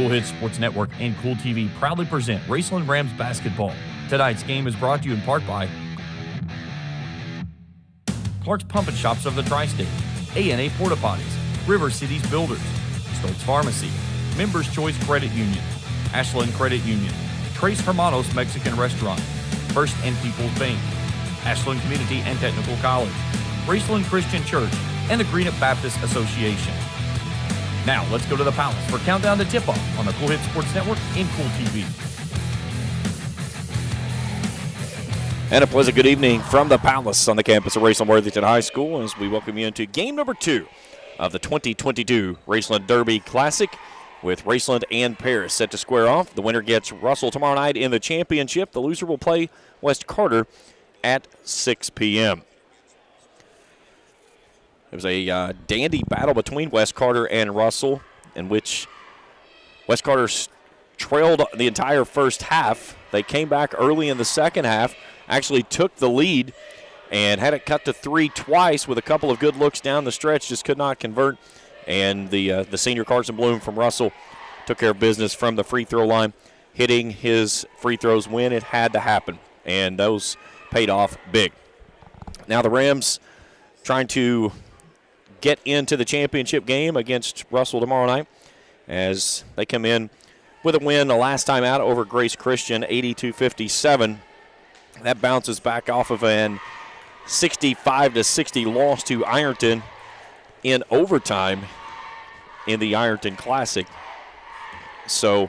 Cool Hits Sports Network and Cool TV proudly present Raceland Rams basketball. Tonight's game is brought to you in part by Clark's Pump and Shops of the Tri-State, A&A Porta Potties, River Cities Builders, Stoltz Pharmacy, Members Choice Credit Union, Ashland Credit Union, Trace Hermanos Mexican Restaurant, First and People's Bank, Ashland Community and Technical College, Raceland Christian Church, and the Greenup Baptist Association. Now, let's go to the Palace for Countdown to Tip-Off on the Cool Hits Sports Network and Cool TV. And a pleasant good evening from the Palace on the campus of Raceland Worthington High School as we welcome you into game number 2 of the 2022 Raceland Derby Classic with Raceland and Paris set to square off. The winner gets Russell tomorrow night in the championship. The loser will play West Carter at 6 p.m. It was a dandy battle between West Carter and Russell in which West Carter trailed the entire first half. They came back early in the second half, actually took the lead and had it cut to 3 twice with a couple of good looks down the stretch, just could not convert. And the senior Carson Bloom from Russell took care of business from the free throw line, hitting his free throws when it had to happen. And those paid off big. Now the Rams trying to get into the championship game against Russell tomorrow night as they come in with a win the last time out over Grace Christian, 82-57. That bounces back off of an 65-60 loss to Ironton in overtime in the Ironton Classic. So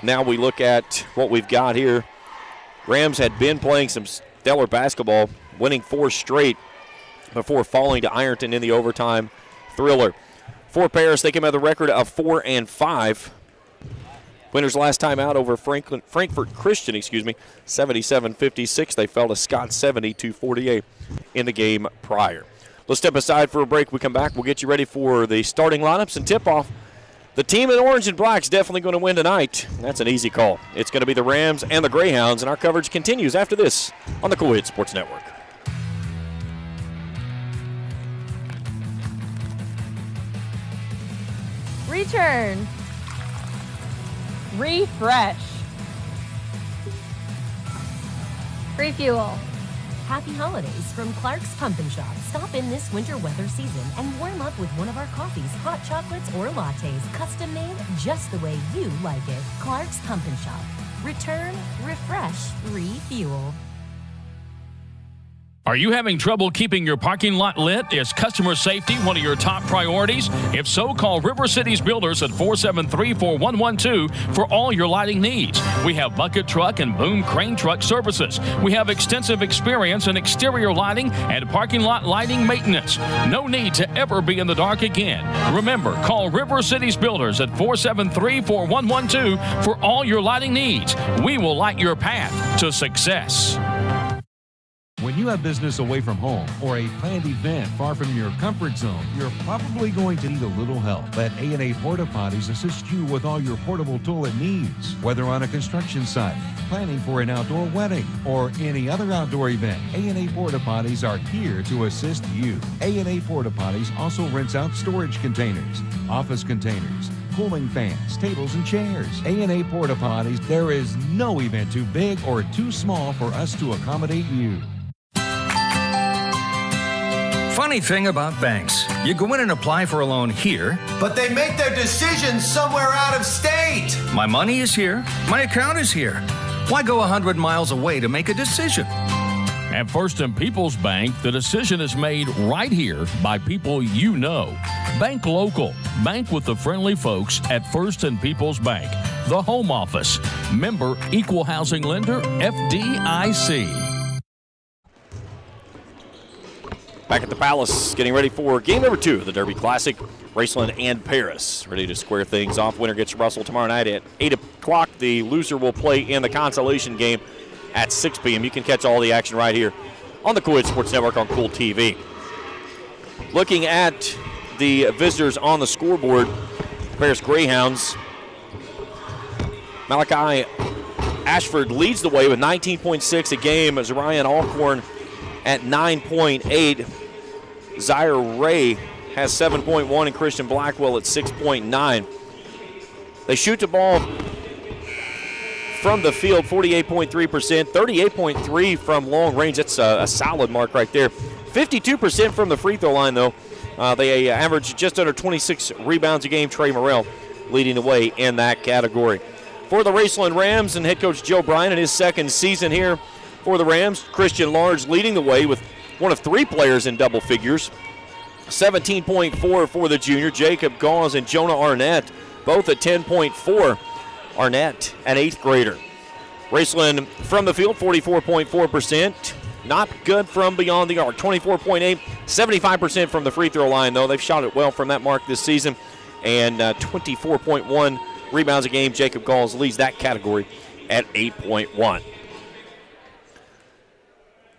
now we look at what we've got here. Rams had been playing some stellar basketball, winning 4 straight before falling to Ironton in the overtime thriller. For Paris, they came out with a record of 4-5. Winners last time out over Frankfort Christian, 77-56. They fell to Scott 70-48 in the game prior. Let's step aside for a break. We come back, we'll get you ready for the starting lineups and tip-off. The team in orange and black is definitely going to win tonight. That's an easy call. It's going to be the Rams and the Greyhounds, and our coverage continues after this on the Cool Hits Sports Network. Return. Refresh. Refuel. Happy holidays from Clark's Pump and Shop. Stop in this winter weather season and warm up with one of our coffees, hot chocolates, or lattes, custom made just the way you like it. Clark's Pump and Shop. Return, refresh, refuel. Are you having trouble keeping your parking lot lit? Is customer safety one of your top priorities? If so, call River Cities Builders at 473-4112 for all your lighting needs. We have bucket truck and boom crane truck services. We have extensive experience in exterior lighting and parking lot lighting maintenance. No need to ever be in the dark again. Remember, call River Cities Builders at 473-4112 for all your lighting needs. We will light your path to success. When you have business away from home or a planned event far from your comfort zone, you're probably going to need a little help. Let A&A Porta Potties assist you with all your portable toilet needs. Whether on a construction site, planning for an outdoor wedding, or any other outdoor event, A&A Porta Potties are here to assist you. A&A Porta Potties also rents out storage containers, office containers, cooling fans, tables, and chairs. A&A Porta Potties, there is no event too big or too small for us to accommodate you. Funny thing about banks, you go in and apply for a loan here, but they make their decisions somewhere out of state. My money is here, my account is here. Why go 100 miles away to make a decision? At First and People's Bank, the decision is made right here by people you know. Bank local. Bank with the friendly folks at First and People's Bank. The Home Office. Member Equal Housing Lender, FDIC. Back at the Palace, getting ready for game number 2 of the Derby Classic. Raceland and Paris ready to square things off. Winner gets Russell tomorrow night at 8 o'clock. The loser will play in the consolation game at 6 p.m. You can catch all the action right here on the Cool Hits Sports Network on Cool TV. Looking at the visitors on the scoreboard, Paris Greyhounds. Malachi Ashford leads the way with 19.6 a game as Ryan Alcorn at 9.8. Zaire Ray has 7.1 and Christian Blackwell at 6.9. They shoot the ball from the field 48.3%, 38.3% from long range. That's a solid mark right there. 52% from the free throw line, though. They average just under 26 rebounds a game. Trey Morrell leading the way in that category. For the Raceland Rams and head coach Joe Bryan in his second season here for the Rams, Christian Large leading the way with one of 3 players in double figures. 17.4 for the junior. Jacob Gauze and Jonah Arnett both at 10.4. Arnett, an 8th grader. Raceland from the field, 44.4%. Not good from beyond the arc, 24.8. 75% from the free throw line, though. They've shot it well from that mark this season. And 24.1 rebounds a game. Jacob Gauze leads that category at 8.1.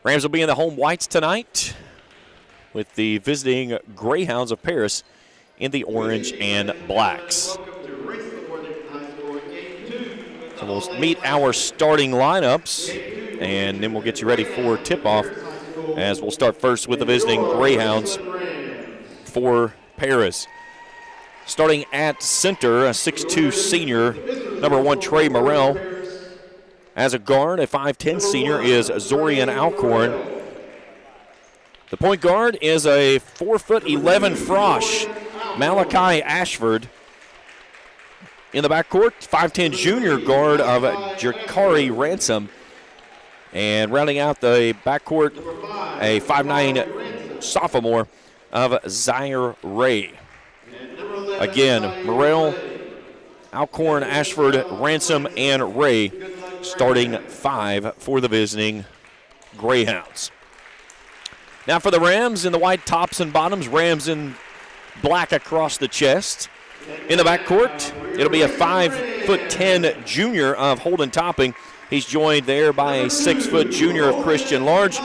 Rams will be in the home whites tonight with the visiting Greyhounds of Paris in the orange and blacks. So we'll meet our starting lineups, and then we'll get you ready for tip-off as we'll start first with the visiting Greyhounds for Paris. Starting at center, a 6'2 senior, number 1 Trey Morrell. As a guard, a 5'10 senior is Zorian Alcorn. The point guard is a 4'11 Frosh, Malachi Ashford. In the backcourt, 5'10 junior guard of Jakari Ransom. And rounding out the backcourt, a 5'9 sophomore of Zaire Ray. Again, Morrell, Alcorn, Ashford, Ransom, and Ray starting 5 for the visiting Greyhounds. Now for the Rams in the white tops and bottoms, Rams in black across the chest. In the backcourt, it'll be a 5'10 junior of Holden Topping. He's joined there by a 6' junior of Christian Large.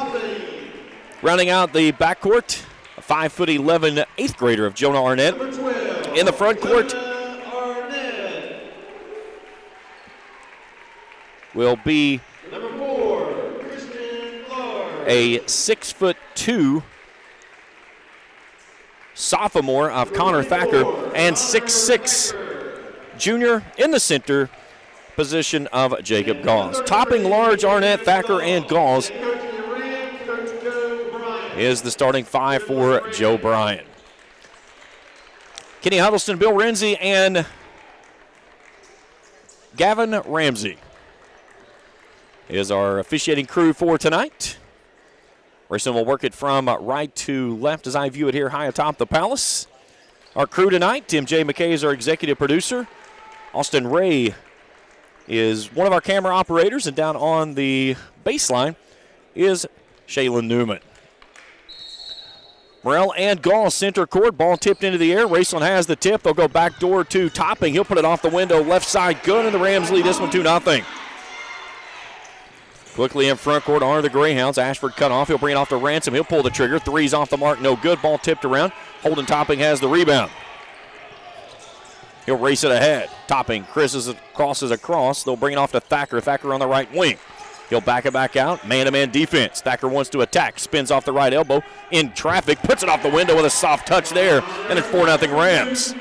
Rounding out the backcourt, a 5'11 8th grader of Jonah Arnett. In the front court will be a 6'2 sophomore of Connor Thacker and 6'6 junior in the center position of Jacob Gauze. Topping Large, Arnett, Thacker, and Gauze is the starting 5 for Joe Bryan. Kenny Huddleston, Bill Renzi, and Gavin Ramsey is our officiating crew for tonight. Raceland will work it from right to left as I view it here high atop the Palace. Our crew tonight, Tim J. McKay is our executive producer. Austin Ray is one of our camera operators, and down on the baseline is Shaylin Newman. Morrell and Gauze center court, ball tipped into the air. Raceland has the tip. They'll go back door to Topping. He'll put it off the window, left side, good, and the Rams lead this one 2-0. Quickly in front court are the Greyhounds. Ashford cut off. He'll bring it off to Ransom. He'll pull the trigger. Three's off the mark. No good. Ball tipped around. Holden Topping has the rebound. He'll race it ahead. Topping crosses across. They'll bring it off to Thacker. Thacker on the right wing. He'll back it back out. Man-to-man defense. Thacker wants to attack. Spins off the right elbow. In traffic. Puts it off the window with a soft touch there. And it's 4-0 Rams.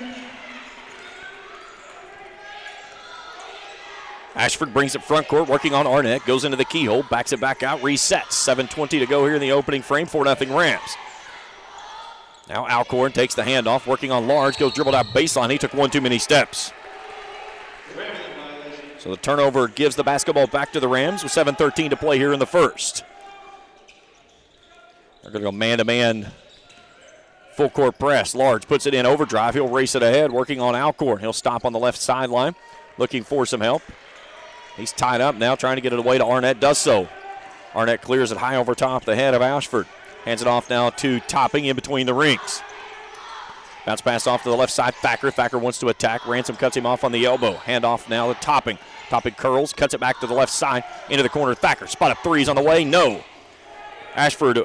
Ashford brings it front court, working on Arnett, goes into the keyhole, backs it back out, resets. 7:20 to go here in the opening frame, 4-0 Rams. Now Alcorn takes the handoff, working on Large, goes dribbled out baseline. He took one too many steps. So the turnover gives the basketball back to the Rams with 7:13 to play here in the first. They're going to go man-to-man full court press. Large puts it in overdrive. He'll race it ahead, working on Alcorn. He'll stop on the left sideline, looking for some help. He's tied up now, trying to get it away to Arnett. Does so. Arnett clears it high over top the head of Ashford. Hands it off now to Topping in between the rings. Bounce pass off to the left side. Thacker. Thacker wants to attack. Ransom cuts him off on the elbow. Hand off now to Topping. Topping curls, cuts it back to the left side. Into the corner. Thacker. Spot of threes on the way. No. Ashford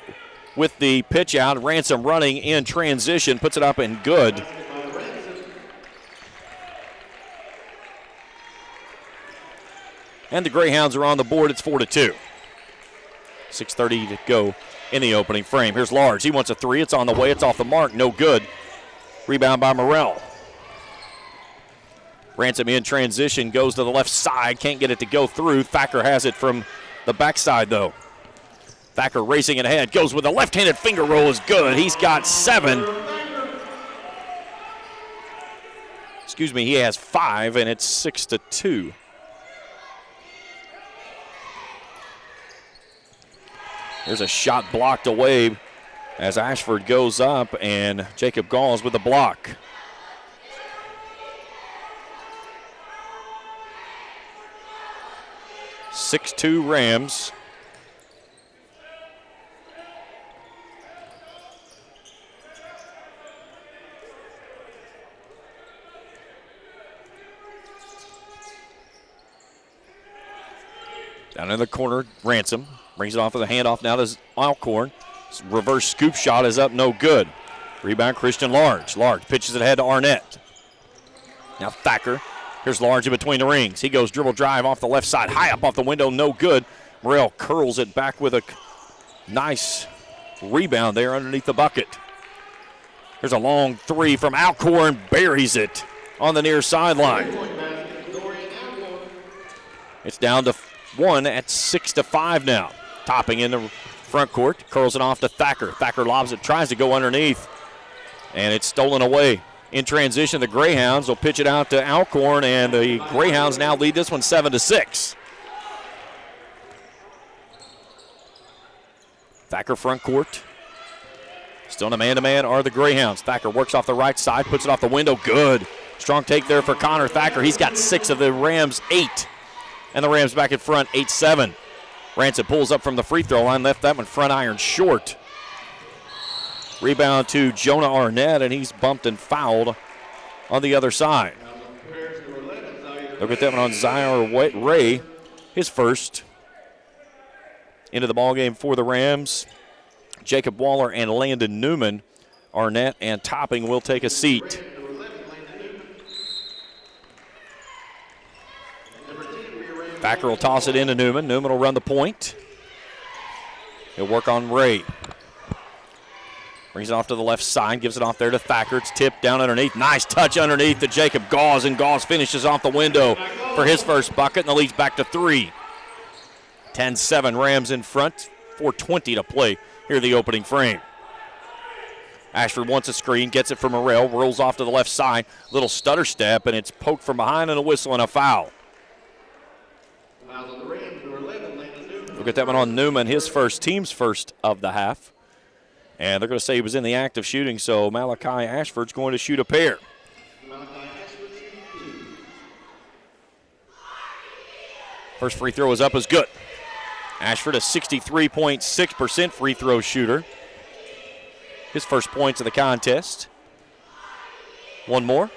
with the pitch out. Ransom running in transition. Puts it up and good. And the Greyhounds are on the board. It's 4-2. 6:30 to go in the opening frame. Here's Large. He wants a three. It's on the way. It's off the mark. No good. Rebound by Morrell. Ransom in transition, goes to the left side, can't get it to go through. Thacker has it from the backside, though. Thacker racing it ahead, goes with a left-handed finger roll is good. He's got 7. Excuse me, he has 5, and it's 6-2. There's a shot blocked away as Ashford goes up, and Jacob Galls with the block. (6-2) Rams. Down in the corner, Ransom brings it off with a handoff now to Alcorn. Reverse scoop shot is up, no good. Rebound, Christian Large. Large pitches it ahead to Arnett. Now Thacker. Here's Large in between the rings. He goes dribble drive off the left side, high up off the window, no good. Morrell curls it back with a nice rebound there underneath the bucket. Here's a long 3 from Alcorn, buries it on the near sideline. It's down to 1 at 6-5 now. Topping in the front court, curls it off to Thacker. Thacker lobs it, tries to go underneath, and it's stolen away. In transition, the Greyhounds will pitch it out to Alcorn, and the Greyhounds now lead this one 7-6. Thacker front court. Still in a man-to-man are the Greyhounds. Thacker works off the right side, puts it off the window. Good. Strong take there for Connor Thacker. He's got 6 of the Rams' 8. And the Rams back in front, 8-7. Ransom pulls up from the free throw line, left that one front iron short. Rebound to Jonah Arnett, and he's bumped and fouled on the other side. Look at that one on Zaire Ray, his first. Into the ballgame for the Rams. Jacob Waller and Landon Newman. Arnett and Topping will take a seat. Thacker will toss it into Newman. Newman will run the point. He'll work on Ray. Brings it off to the left side, gives it off there to Thacker. It's tipped down underneath. Nice touch underneath to Jacob Gauze, and Gauze finishes off the window for his first bucket, and the lead's back to 3. 10-7 Rams in front, 4:20 to play here in the opening frame. Ashford wants a screen, gets it from Morrell, rolls off to the left side. Little stutter step, and it's poked from behind, and a whistle and a foul. Look at that one on Newman, his first, team's first of the half. And they're going to say he was in the act of shooting, so Malachi Ashford's going to shoot a pair. First free throw is up, is good. Ashford, a 63.6% free throw shooter. His first points of the contest. One more.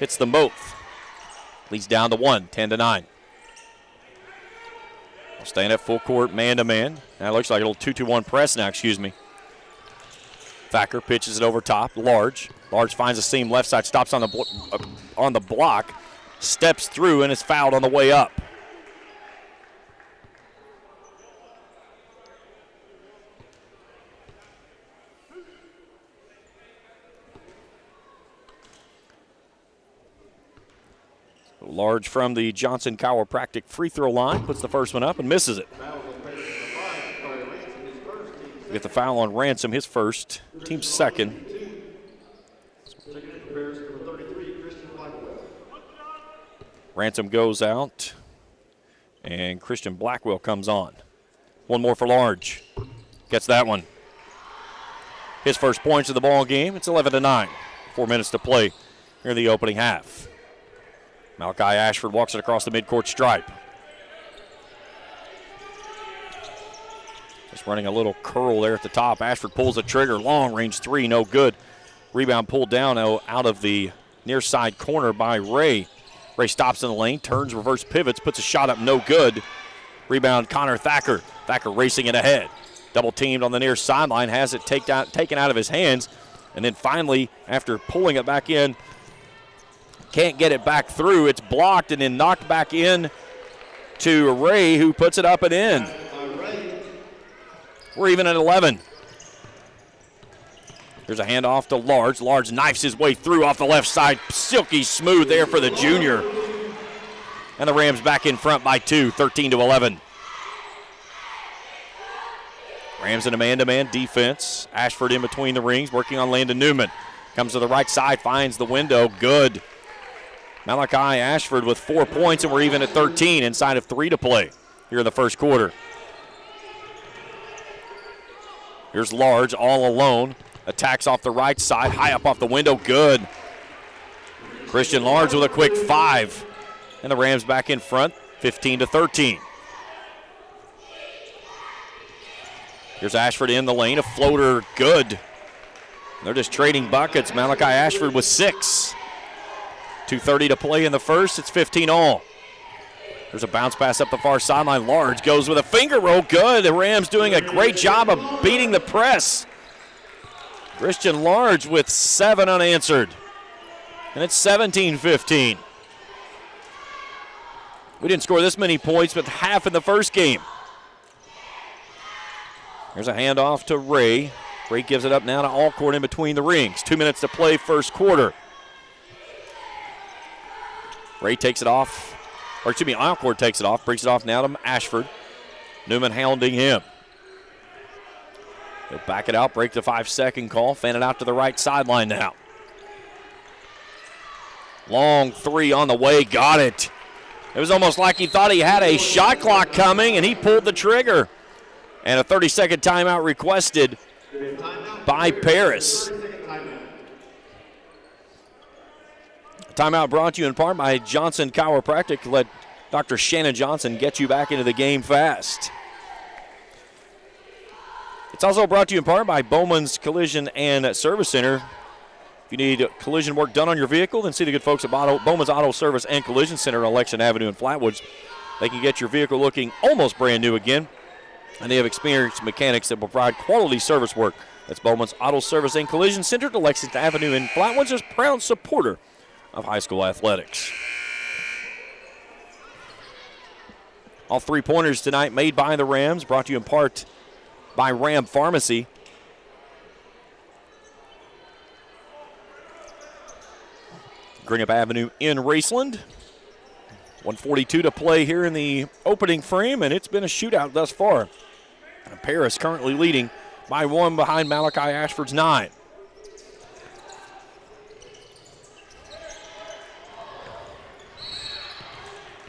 Hits them both. Leads down to 1, 10-9. Staying at full court, man-to-man. That looks like a little 2-2-1 press now, excuse me. Thacker pitches it over top. Large. Large finds a seam left side, stops on the block, steps through, and is fouled on the way up. Large from the Johnson Chiropractic free throw line, puts the first one up and misses it. We get the foul on Ransom, his first, team's second. Ransom goes out, and Christian Blackwell comes on. One more for Large. Gets that one. His first points of the ball game. It's 11-9. 4 minutes to play here in the opening half. Malachi Ashford walks it across the midcourt stripe. Just running a little curl there at the top. Ashford pulls the trigger. Long range 3, no good. Rebound pulled down out of the near side corner by Ray. Ray stops in the lane, turns, reverse pivots, puts a shot up, no good. Rebound Connor Thacker. Thacker racing it ahead. Double teamed on the near sideline, has it taken out of his hands. And then finally, after pulling it back in, can't get it back through. It's blocked and then knocked back in to Ray, who puts it up and in. We're even at 11. There's a handoff to Large. Large knifes his way through off the left side. Silky smooth there for the junior. And the Rams back in front by 2, 13-11. Rams in a man-to-man defense. Ashford in between the rings, working on Landon Newman. Comes to the right side, finds the window. Good. Malachi Ashford with 4 points, and we're even at 13 inside of 3 to play here in the first quarter. Here's Large all alone. Attacks off the right side, high up off the window. Good. Christian Large with a quick 5. And the Rams back in front, 15-13. Here's Ashford in the lane, a floater, good. They're just trading buckets. Malachi Ashford with 6. 2:30 to play in the first, it's 15 all. There's a bounce pass up the far sideline. Large goes with a finger roll, good. The Rams doing a great job of beating the press. Christian Large with 7 unanswered. And it's 17-15. We didn't score this many points, but half in the first game. There's a handoff to Ray. Ray gives it up now to Alcorn in between the rings. 2 minutes to play first quarter. Ray takes it off, or excuse me, Alcorn takes it off, brings it off now to Ashford. Newman hounding him. He'll back it out, break the 5-second call, fan it out to the right sideline now. Long 3 on the way, got it. It was almost like he thought he had a shot clock coming, and he pulled the trigger. And a 30-second timeout requested by Paris. Timeout brought to you in part by Johnson Chiropractic. Let Dr. Shannon Johnson get you back into the game fast. It's also brought to you in part by Bowman's Collision and Service Center. If you need collision work done on your vehicle, then see the good folks at Bowman's Auto Service and Collision Center on Election Avenue in Flatwoods. They can get your vehicle looking almost brand new again, and they have experienced mechanics that will provide quality service work. That's Bowman's Auto Service and Collision Center to Lexington Avenue in Flatwoods, is a proud supporter of high school athletics. All 3-pointers tonight made by the Rams, brought to you in part by Ram Pharmacy. Greenup Avenue in Raceland. 1:42 to play here in the opening frame, and it's been a shootout thus far. Paris currently leading by 1 behind Malachi Ashford's 9.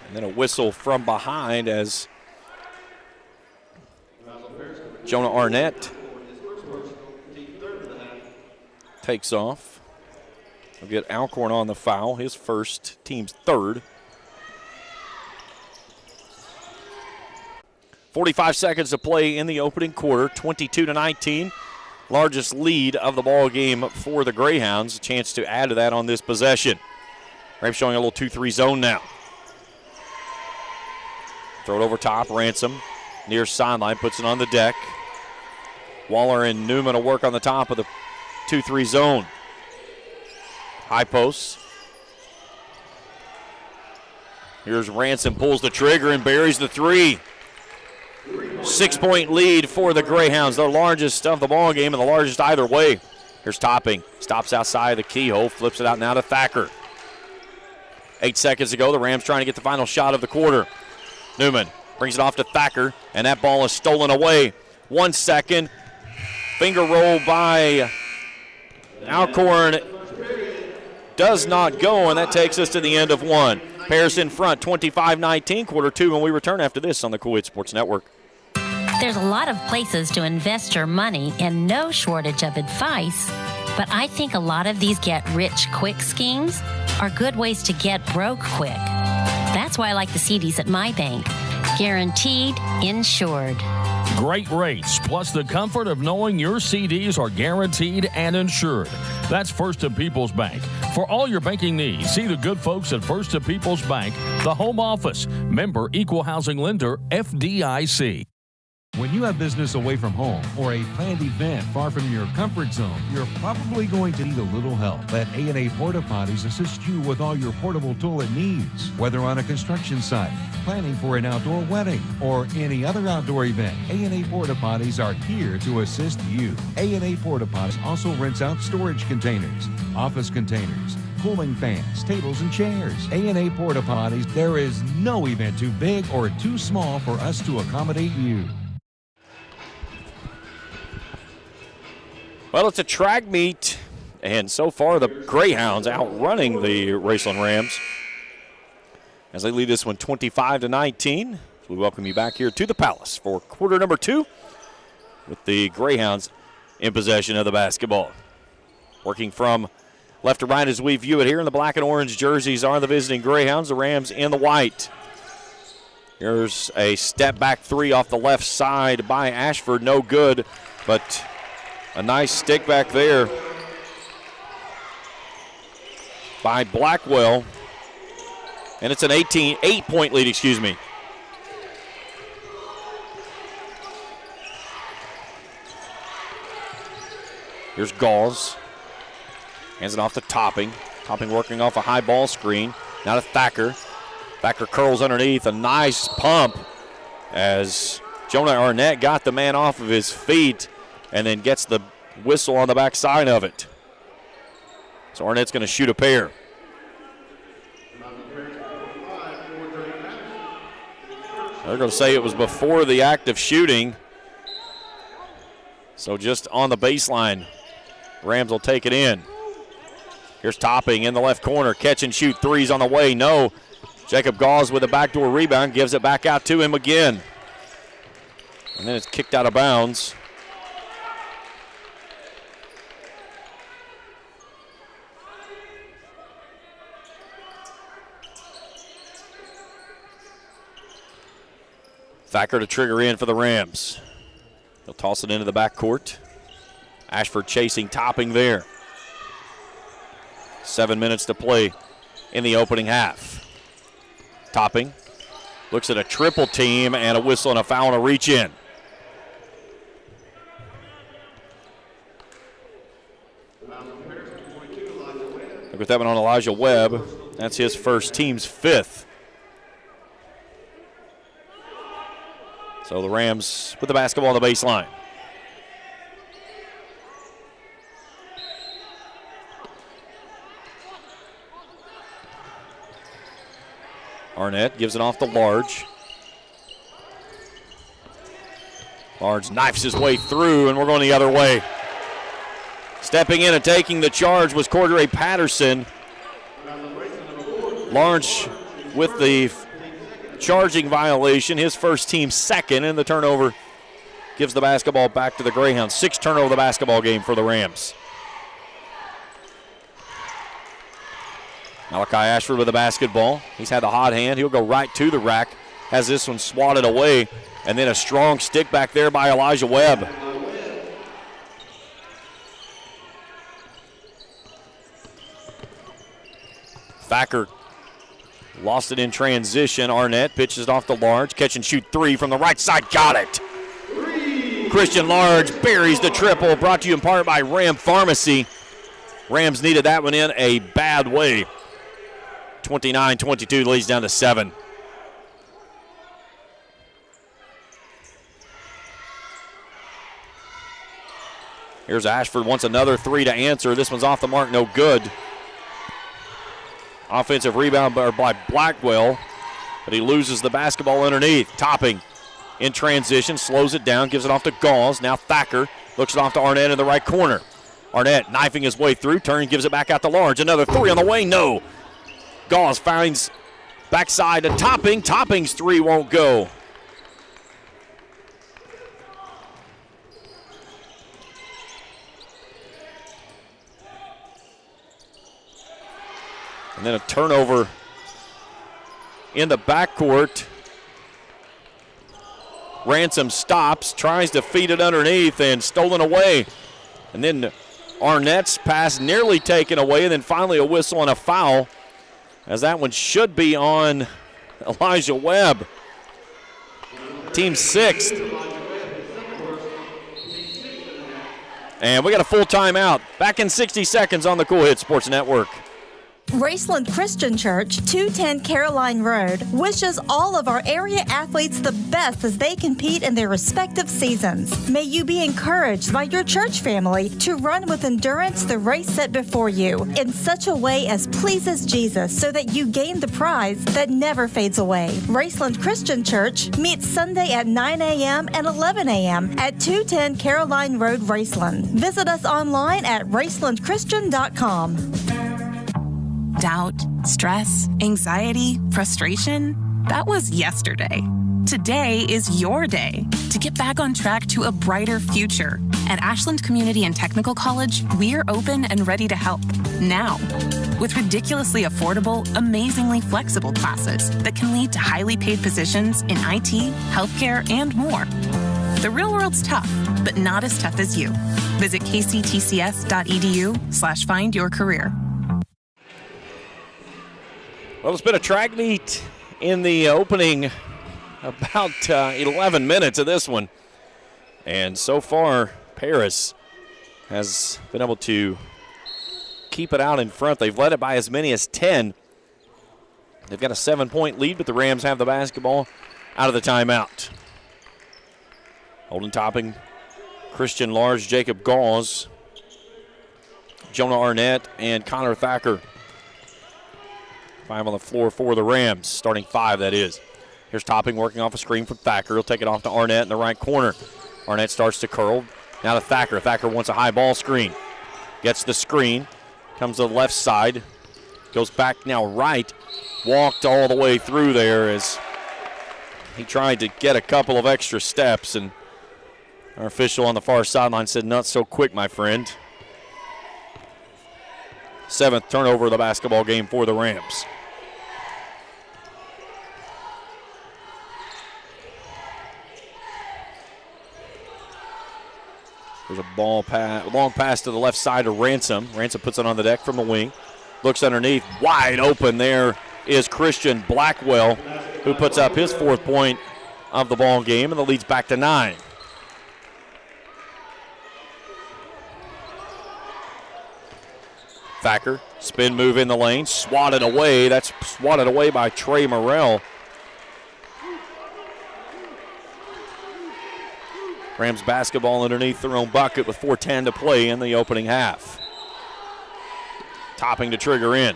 And then a whistle from behind as Jonah Arnett takes off. We'll get Alcorn on the foul, his first, team's 3rd. 45 seconds to play in the opening quarter, 22-19. Largest lead of the ball game for the Greyhounds. A chance to add to that on this possession. Rams showing a little 2-3 zone now. Throw it over top, Ransom. Near sideline, puts it on the deck. Waller and Newman will work on the top of the 2-3 zone. High post. Here's Ransom, pulls the trigger and buries the 3. 6-point lead for the Greyhounds, the largest of the ball game and the largest either way. Here's Topping, stops outside the keyhole, flips it out now to Thacker. 8 seconds to go, the Rams trying to get the final shot of the quarter. Newman brings it off to Thacker, and that ball is stolen away. 1 second, finger roll by Alcorn does not go, and that takes us to the end of 1. Paris in front, 25-19, quarter 2, when we return after this on the Cool 8 Sports Network. There's a lot of places to invest your money and no shortage of advice, but I think a lot of these get-rich-quick schemes are good ways to get broke quick. That's why I like the CDs at my bank. Guaranteed, insured. Great rates, plus the comfort of knowing your CDs are guaranteed and insured. That's First and People's Bank. For all your banking needs, see the good folks at First and People's Bank, the home office. Member Equal Housing Lender, FDIC. When you have business away from home or a planned event far from your comfort zone, you're probably going to need a little help. Let A&A Porta Potties assist you with all your portable toilet needs. Whether on a construction site, planning for an outdoor wedding, or any other outdoor event, A&A Porta Potties are here to assist you. A&A Porta Potties also rents out storage containers, office containers, cooling fans, tables, and chairs. A&A Porta Potties, there is no event too big or too small for us to accommodate you. Well, it's a track meet, and so far the Greyhounds outrunning the Raceland Rams as they lead this one 25-19. We welcome you back here to the Palace for quarter number 2 with the Greyhounds in possession of the basketball. Working from left to right as we view it here in the black and orange jerseys are the visiting Greyhounds, the Rams in the white. Here's a step back three off the left side by Ashford, no good, but a nice stick back there by Blackwell. And it's an 8-point lead, Here's Gauls. Hands it off to Topping. Topping working off a high ball screen. Now to Thacker. Thacker curls underneath. A nice pump as Jonah Arnett got the man off of his feet and then gets the whistle on the back side of it. So Arnett's going to shoot a pair. They're going to say it was before the act of shooting. So just on the baseline, Rams will take it in. Here's Topping in the left corner. Catch and shoot threes on the way. No. Jacob Gauls with a backdoor rebound. Gives it back out to him again. And then it's kicked out of bounds. Thacker to trigger in for the Rams. He'll toss it into the backcourt. Ashford chasing, Topping there. 7 minutes to play in the opening half. Topping looks at a triple team and a whistle and a foul and a reach in. Look at that one on Elijah Webb. That's his first, team's 5th. So the Rams put the basketball on the baseline. Arnett gives it off to Large. Large knifes his way through, and we're going the other way. Stepping in and taking the charge was Cordray Patterson. Large with the charging violation, his first, team 2nd, and the turnover gives the basketball back to the Greyhounds. 6th turnover of the basketball game for the Rams. Malachi Ashford with the basketball. He's had the hot hand. He'll go right to the rack. Has this one swatted away. And then a strong stick back there by Elijah Webb. Thacker lost it in transition. Arnett pitches it off to Large. Catch and shoot three from the right side. Got it. Christian Large buries the triple. Brought to you in part by Ram Pharmacy. Rams needed that one in a bad way. 29-22, leads down to 7. Here's Ashford, wants another three to answer. This one's off the mark, no good. Offensive rebound by Blackwell, but he loses the basketball underneath. Topping in transition, slows it down, gives it off to Gauls. Now Thacker looks it off to Arnett in the right corner. Arnett knifing his way through, turn, gives it back out to Large. Another three on the way, no. Gauls finds backside to Topping. Topping's three won't go. And then a turnover in the backcourt. Ransom stops, tries to feed it underneath, and stolen away. And then Arnett's pass nearly taken away, and then finally a whistle and a foul, as that one should be on Elijah Webb. Team 6th. And we got a full timeout. Back in 60 seconds on the Cool Hit Sports Network. Raceland Christian Church, 210 Caroline Road, wishes all of our area athletes the best as they compete in their respective seasons. May you be encouraged by your church family to run with endurance the race set before you in such a way as pleases Jesus so that you gain the prize that never fades away. Raceland Christian Church meets Sunday at 9 a.m. and 11 a.m. at 210 Caroline Road, Raceland. Visit us online at racelandchristian.com. Doubt, stress, anxiety, frustration. That was yesterday. Today is your day to get back on track to a brighter future. At Ashland Community and Technical College, we're open and ready to help now. With ridiculously affordable, amazingly flexible classes that can lead to highly paid positions in IT, healthcare, and more. The real world's tough, but not as tough as you. Visit kctcs.edu/findyourcareer. Well, it's been a track meet in the opening about 11 minutes of this one. And so far, Paris has been able to keep it out in front. They've led it by as many as 10. They've got a 7-point lead, but the Rams have the basketball out of the timeout. Holden Topping, Christian Large, Jacob Gauze, Jonah Arnett, and Connor Thacker. 5 on the floor for the Rams, starting 5, that is. Here's Topping working off a screen from Thacker. He'll take it off to Arnett in the right corner. Arnett starts to curl. Now to Thacker. Thacker wants a high ball screen. Gets the screen. Comes to the left side. Goes back now right. Walked all the way through there as he tried to get a couple of extra steps. And our official on the far sideline said, not so quick, my friend. 7th turnover of the basketball game for the Rams. There's a long pass to the left side to Ransom. Ransom puts it on the deck from the wing. Looks underneath, wide open. There is Christian Blackwell, who puts up his 4th point of the ball game, and the lead's back to 9. Thacker, spin move in the lane, swatted away. That's swatted away by Trey Morrell. Rams basketball underneath their own bucket with 4:10 to play in the opening half. Topping to trigger in.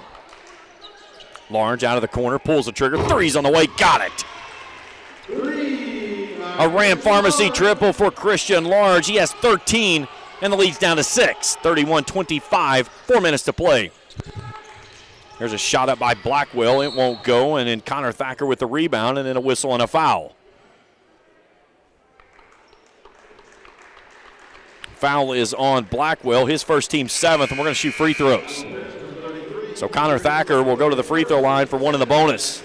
Large out of the corner, pulls the trigger. 3's on the way, got it. A Ram Pharmacy triple for Christian Large. He has 13, and the lead's down to 6. 31-25, 4 minutes to play. There's a shot up by Blackwell. It won't go, and then Connor Thacker with the rebound, and then a whistle and a foul. Foul is on Blackwell, his first team 7th, and we're going to shoot free throws. So Connor Thacker will go to the free throw line for one in the bonus.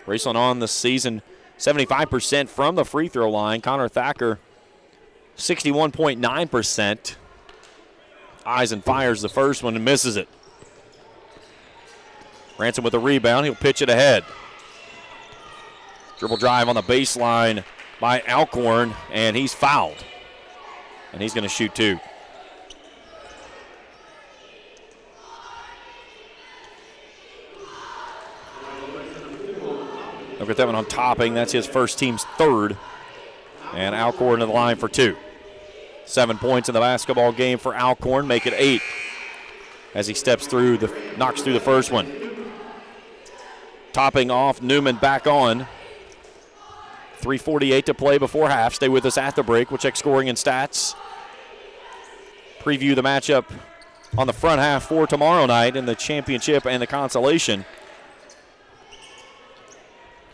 Raceland on the season, 75% from the free throw line. Connor Thacker, 61.9%. Eyes and fires the first one and misses it. Ransom with the rebound. He'll pitch it ahead. Dribble drive on the baseline by Alcorn, and he's fouled. And he's going to shoot 2. Look at that one on Topping. That's his first team's 3rd. And Alcorn to the line for 2. 7 points in the basketball game for Alcorn. Make it 8 as he steps through, knocks through the first one. Topping off, Newman back on. 3:48 to play before half. Stay with us at the break. We'll check scoring and stats. Preview the matchup on the front half for tomorrow night in the championship and the consolation.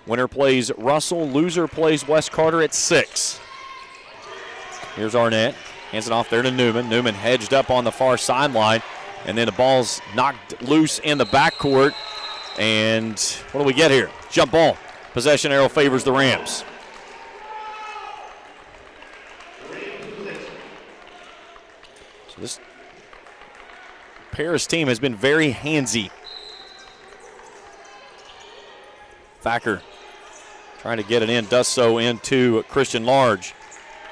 Winner plays Russell. Loser plays West Carter at 6. Here's Arnett. Hands it off there to Newman. Newman hedged up on the far sideline. And then the ball's knocked loose in the backcourt. And what do we get here? Jump ball. Possession arrow favors the Rams. So this Paris team has been very handsy. Thacker Trying to get it in, does so into Christian Large.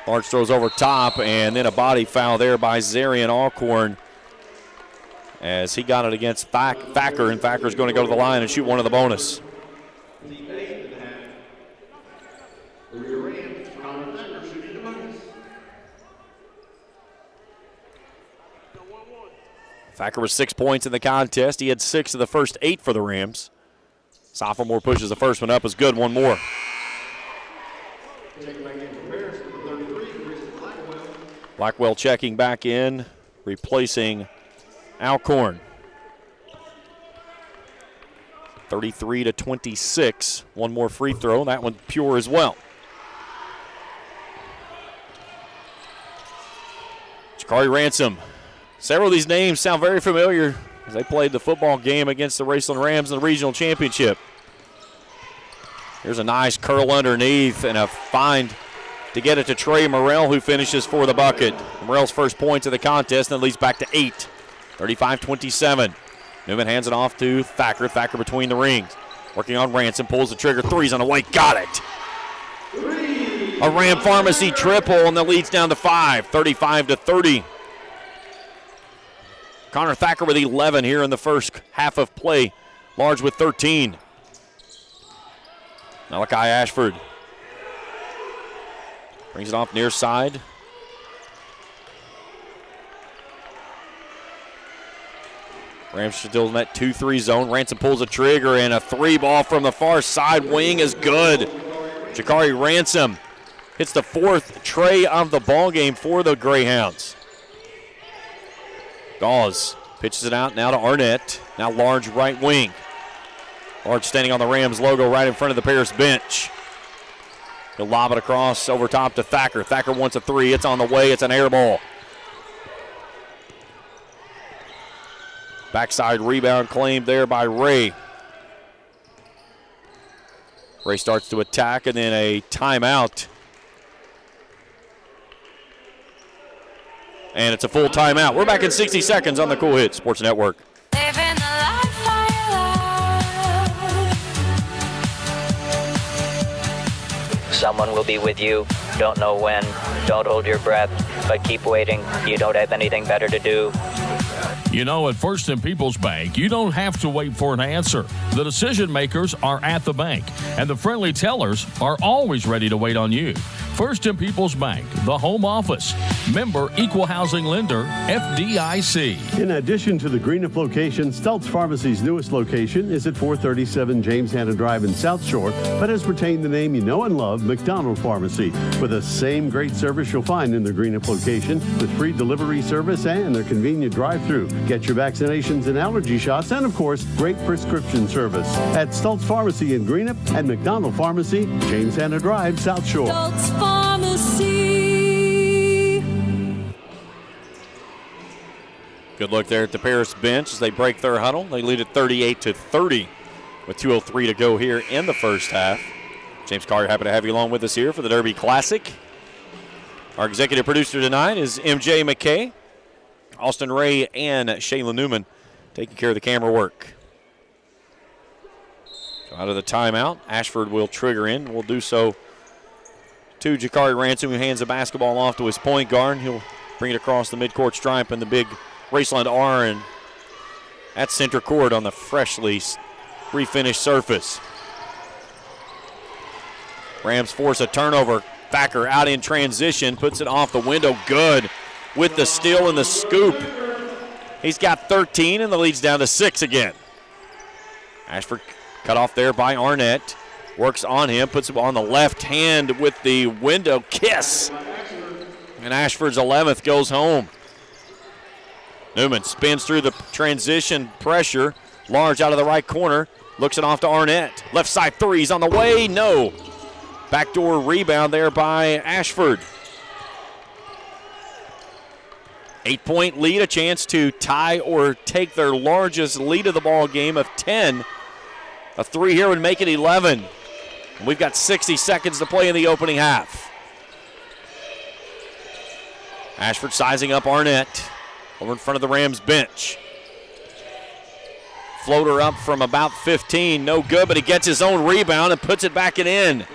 Large throws over top, and then a body foul there by Zarian Alcorn as he got it against Thacker, and Thacker's going to go to the line and shoot one of the bonus. Thacker was 6 points in the contest. He had 6 of the first 8 for the Rams. Sophomore pushes the first one up. Is good. One more. Blackwell checking back in, replacing Alcorn. 33-26. One more free throw. That one pure as well. Jakari Ransom. Several of these names sound very familiar as they played the football game against the Raceland Rams in the regional championship. Here's a nice curl underneath and a find to get it to Trey Morrell, who finishes for the bucket. Morrell's first points of the contest, and it leads back to 8. 35-27. Newman hands it off to Thacker. Thacker between the rings. Working on Ransom, pulls the trigger, three's on the way, got it. A Ram Pharmacy triple, and the lead's down to 5, 35-30. Connor Thacker with 11 here in the first half of play. Large with 13. Malachi Ashford brings it off near side. Rams still in that 2-3 zone. Ransom pulls a trigger, and a 3 ball from the far side wing is good. Jakari Ransom hits the 4th tray of the ball game for the Greyhounds. Gauze pitches it out now to Arnett. Now Large right wing. Large standing on the Rams logo right in front of the Paris bench. He'll lob it across over top to Thacker. Thacker wants a 3. It's on the way. It's an air ball. Backside rebound claimed there by Ray. Ray starts to attack, and then a timeout. And it's a full timeout. We're back in 60 seconds on the Cool Hit Sports Network. Someone will be with you. Don't know when. Don't hold your breath, but keep waiting. You don't have anything better to do. You know, at First and People's Bank, you don't have to wait for an answer. The decision makers are at the bank, and the friendly tellers are always ready to wait on you. First and People's Bank, the home office. Member Equal Housing Lender, FDIC. In addition to the Greenup location, Stultz Pharmacy's newest location is at 437 James Hanna Drive in South Shore, but has retained the name you know and love, McDonald Pharmacy, with the same great service you'll find in the Greenup location, with free delivery service and their convenient drive-through. Get your vaccinations and allergy shots, and of course, great prescription service at Stultz Pharmacy in Greenup and McDonald Pharmacy, James Hanna Drive, South Shore. Stultz Pharmacy. Good look there at the Paris bench as they break their huddle. They lead at 38-30 with 2:03 to go here in the first half. James Collier, happy to have you along with us here for the Derby Classic. Our executive producer tonight is MJ McKay. Austin Ray and Shayla Newman taking care of the camera work. So out of the timeout, Ashford will trigger in. We'll do so to Jakari Ransom, who hands the basketball off to his point guard. He'll bring it across the midcourt stripe and the big Raceland R and at center court on the freshly refinished surface. Rams force a turnover. Thacker out in transition, puts it off the window. Good with the steal and the scoop. He's got 13, and the lead's down to 6 again. Ashford cut off there by Arnett. Works on him, puts it on the left hand with the window kiss. And Ashford's 11th goes home. Newman spins through the transition pressure. Large out of the right corner. Looks it off to Arnett. Left side three's on the way. No. Backdoor rebound there by Ashford. 8-point lead, a chance to tie or take their largest lead of the ball game of 10. A 3 here would make it 11. And we've got 60 seconds to play in the opening half. Ashford sizing up Arnett over in front of the Rams bench. Floater up from about 15, no good, but he gets his own rebound and puts it back in.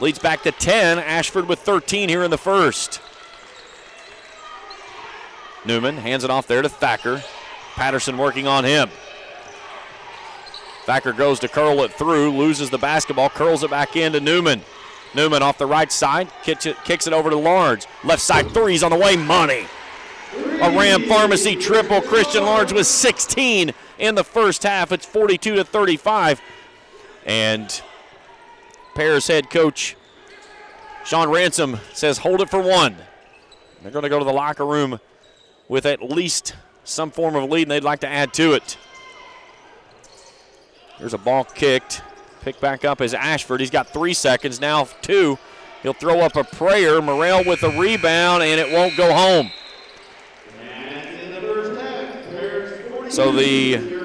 Leads back to 10. Ashford with 13 here in the first. Newman hands it off there to Thacker. Patterson working on him. Thacker goes to curl it through, loses the basketball, curls it back into Newman. Newman off the right side, kicks it over to Large. Left side three's on the way, money. A Ram Pharmacy triple. Christian Large with 16 in the first half. It's 42-35. And Paris head coach Sean Ransom says hold it for one. They're going to go to the locker room with at least some form of lead, and they'd like to add to it. There's a ball kicked. Picked back up as Ashford. He's got 3 seconds, now 2. He'll throw up a prayer. Morrell with a rebound, and it won't go home. So the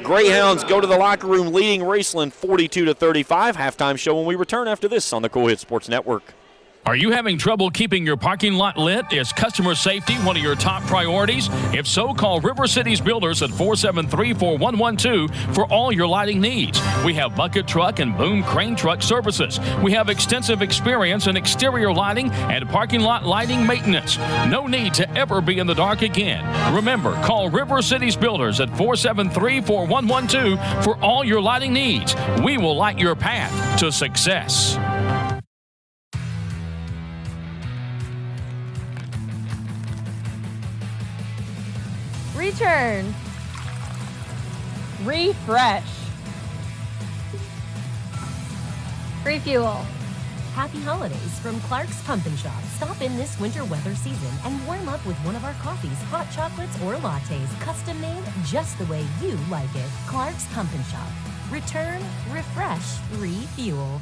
Greyhounds go to the locker room leading Raceland 42-35. Halftime show when we return after this on the Cool Hit Sports Network. Are you having trouble keeping your parking lot lit? Is customer safety one of your top priorities? If so, call River Cities Builders at 473-4112 for all your lighting needs. We have bucket truck and boom crane truck services. We have extensive experience in exterior lighting and parking lot lighting maintenance. No need to ever be in the dark again. Remember, call River Cities Builders at 473-4112 for all your lighting needs. We will light your path to success. Return. Refresh. Refuel. Happy holidays from Clark's Pump & Shop. Stop in this winter weather season and warm up with one of our coffees, hot chocolates, or lattes, custom made just the way you like it. Clark's Pump & Shop. Return, refresh, refuel.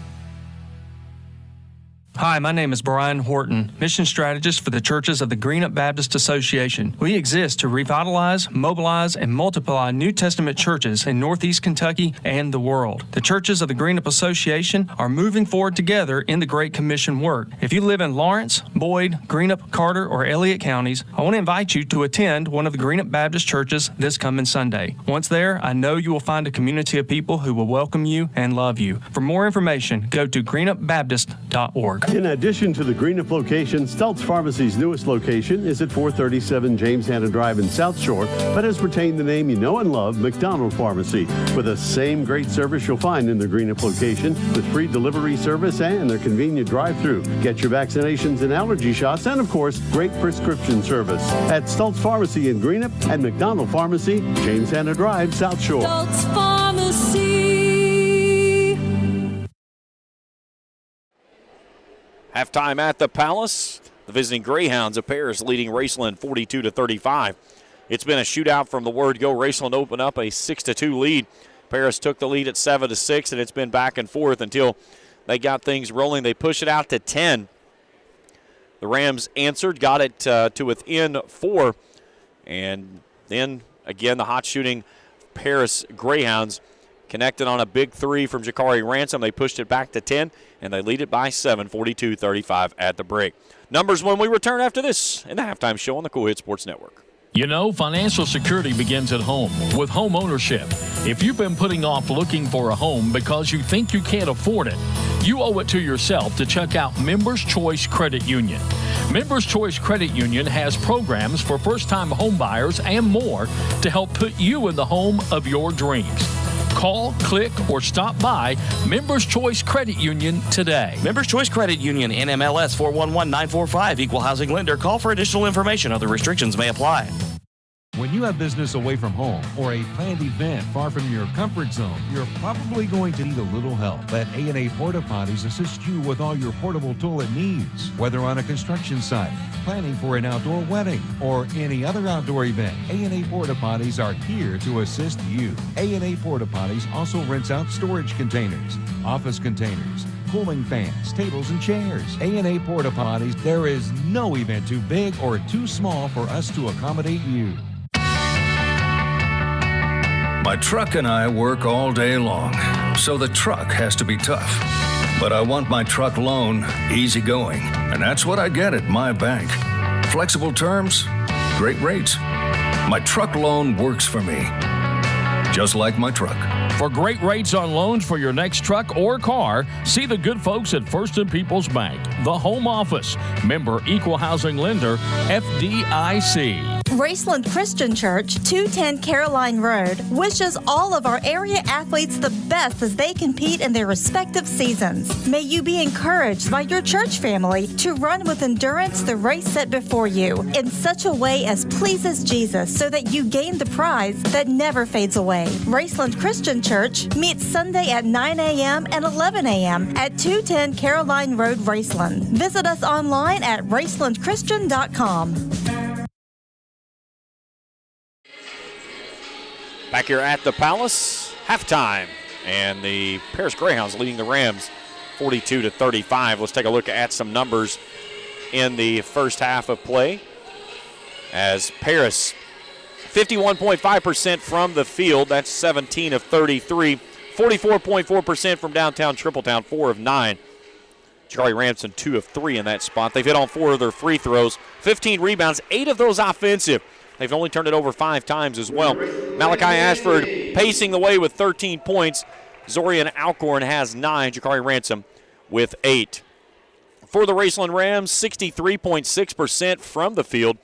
Hi, my name is Brian Horton, Mission Strategist for the Churches of the Greenup Baptist Association. We exist to revitalize, mobilize, and multiply New Testament churches in Northeast Kentucky and the world. The Churches of the Greenup Association are moving forward together in the Great Commission work. If you live in Lawrence, Boyd, Greenup, Carter, or Elliott counties, I want to invite you to attend one of the Greenup Baptist churches this coming Sunday. Once there, I know you will find a community of people who will welcome you and love you. For more information, go to greenupbaptist.org. In addition to the Greenup location, Stultz Pharmacy's newest location is at 437 James Hanna Drive in South Shore, but has retained the name you know and love, McDonald Pharmacy, with the same great service you'll find in the Greenup location, with free delivery service and their convenient drive-through. Get your vaccinations and allergy shots, and of course, great prescription service at Stultz Pharmacy in Greenup and McDonald Pharmacy, James Hanna Drive, South Shore. Stultz Pharmacy. Halftime at the Palace. The visiting Greyhounds of Paris leading Raceland 42-35. It's been a shootout from the word go. Raceland opened up a 6-2 lead. Paris took the lead at 7-6, and it's been back and forth until they got things rolling. They push it out to 10. The Rams answered, got it to within 4. And then, again, the hot shooting Paris Greyhounds connected on a big three from Jakari Ransom. They pushed it back to 10, and they lead it by 7, 42-35 at the break. Numbers when we return after this in the halftime show on the Cool Hit Sports Network. You know, financial security begins at home with home ownership. If you've been putting off looking for a home because you think you can't afford it, you owe it to yourself to check out Members Choice Credit Union. Members Choice Credit Union has programs for first-time home buyers and more to help put you in the home of your dreams. Call, click, or stop by Members Choice Credit Union today. Members Choice Credit Union, NMLS 411945, Equal Housing Lender. Call for additional information. Other restrictions may apply. When you have business away from home or a planned event far from your comfort zone, you're probably going to need a little help. Let A&A Porta Potties assist you with all your portable toilet needs. Whether on a construction site, planning for an outdoor wedding, or any other outdoor event, A&A Porta Potties are here to assist you. A&A Porta Potties also rents out storage containers, office containers, cooling fans, tables, and chairs. A&A Porta Potties, there is no event too big or too small for us to accommodate you. My truck and I work all day long, so the truck has to be tough. But I want my truck loan easygoing, and that's what I get at my bank. Flexible terms, great rates. My truck loan works for me, just like my truck. For great rates on loans for your next truck or car, see the good folks at First and People's Bank, the home office, member equal housing lender, FDIC. Raceland Christian Church, 210 Caroline Road, wishes all of our area athletes the best as they compete in their respective seasons. May you be encouraged by your church family to run with endurance the race set before you in such a way as pleases Jesus so that you gain the prize that never fades away. Raceland Christian Church meets Sunday at 9 a.m. and 11 a.m. at 210 Caroline Road, Raceland. Visit us online at racelandchristian.com. Back here at the Palace, halftime, and the Paris Greyhounds leading the Rams 42-35. Let's take a look at some numbers in the first half of play. As Paris, 51.5% from the field, that's 17 of 33. 44.4% from downtown Tripletown, 4 of 9. Charlie Ramson, 2 of 3 in that spot. They've hit on 4 of their free throws, 15 rebounds, 8 of those offensive. They've only turned it over 5 times as well. Malachi Ashford pacing the way with 13 points. Zorian Alcorn has 9. Jakari Ransom with 8. For the Raceland Rams, 63.6% from the field.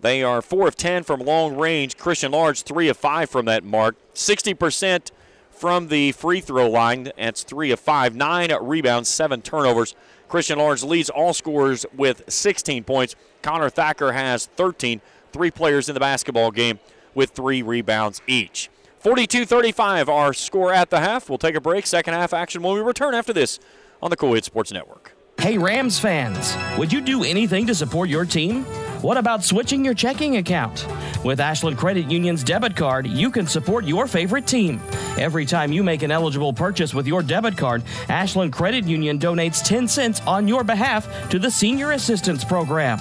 They are 4 of 10 from long range. Christian Large, 3 of 5 from that mark. 60% from the free throw line. That's 3 of 5. 9 rebounds, 7 turnovers. Christian Large leads all scorers with 16 points. Connor Thacker has 13. 3 players in the basketball game with 3 rebounds each. 42-35 our score at the half. We'll take a break. Second half action when we return after this on the Cool Hit Sports Network. Hey Rams fans, would you do anything to support your team? What about switching your checking account? With Ashland Credit Union's debit card, you can support your favorite team. Every time you make an eligible purchase with your debit card, Ashland Credit Union donates 10 cents on your behalf to the Senior Assistance Program.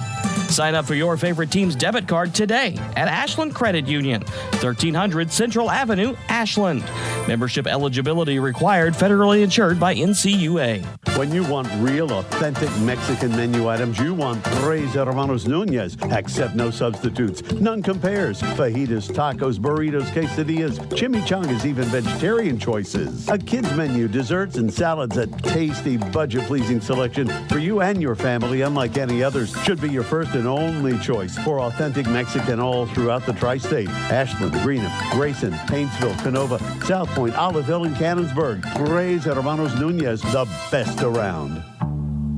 Sign up for your favorite team's debit card today at Ashland Credit Union, 1300 Central Avenue, Ashland. Membership eligibility required, federally insured by NCUA. When you want real, authentic Mexican menu items, you want Tres Hermanos Nunez. Accept no substitutes. None compares. Fajitas, tacos, burritos, quesadillas, chimichangas, even vegetarian choices. A kids menu, desserts and salads, a tasty, budget-pleasing selection for you and your family, unlike any others. Should be your first and only choice for authentic Mexican all throughout the tri-state. Ashland, Greenup, Grayson, Paintsville, Canova, South Point, Oliveville, and Cannonsburg. Tres Hermanos Nunez, the best around.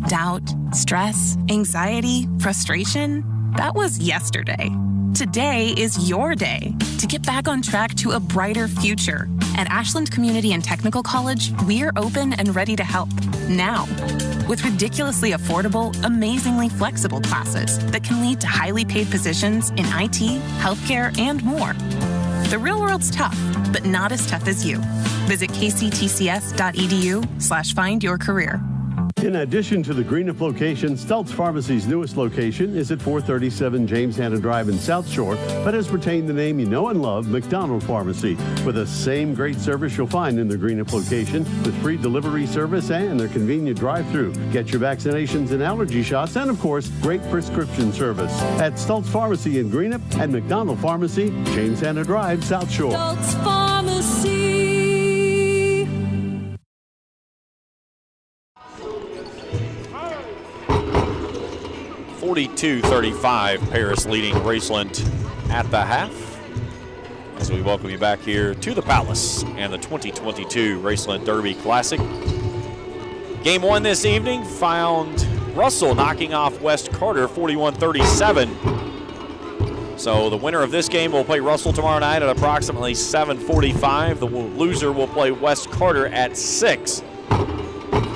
Doubt, stress, anxiety, frustration. That was yesterday. Today is your day to get back on track to a brighter future. At Ashland Community and Technical College, we're open and ready to help now. With ridiculously affordable, amazingly flexible classes that can lead to highly paid positions in IT, healthcare, and more. The real world's tough, but not as tough as you. Visit kctcs.edu/find your career. In addition to the Greenup location, Stultz Pharmacy's newest location is at 437 James Hanna Drive in South Shore, but has retained the name you know and love, McDonald Pharmacy, with the same great service you'll find in the Greenup location, with free delivery service and their convenient drive-thru. Get your vaccinations and allergy shots, and of course, great prescription service at Stultz Pharmacy in Greenup and McDonald Pharmacy, James Hanna Drive, South Shore. Stultz Pharmacy. 42-35, Paris leading Raceland at the half. As we welcome you back here to the Palace and the 2022 Raceland Derby Classic. Game 1 this evening found Russell knocking off West Carter 41-37. So the winner of this game will play Russell tomorrow night at approximately 7:45. The loser will play West Carter at 6.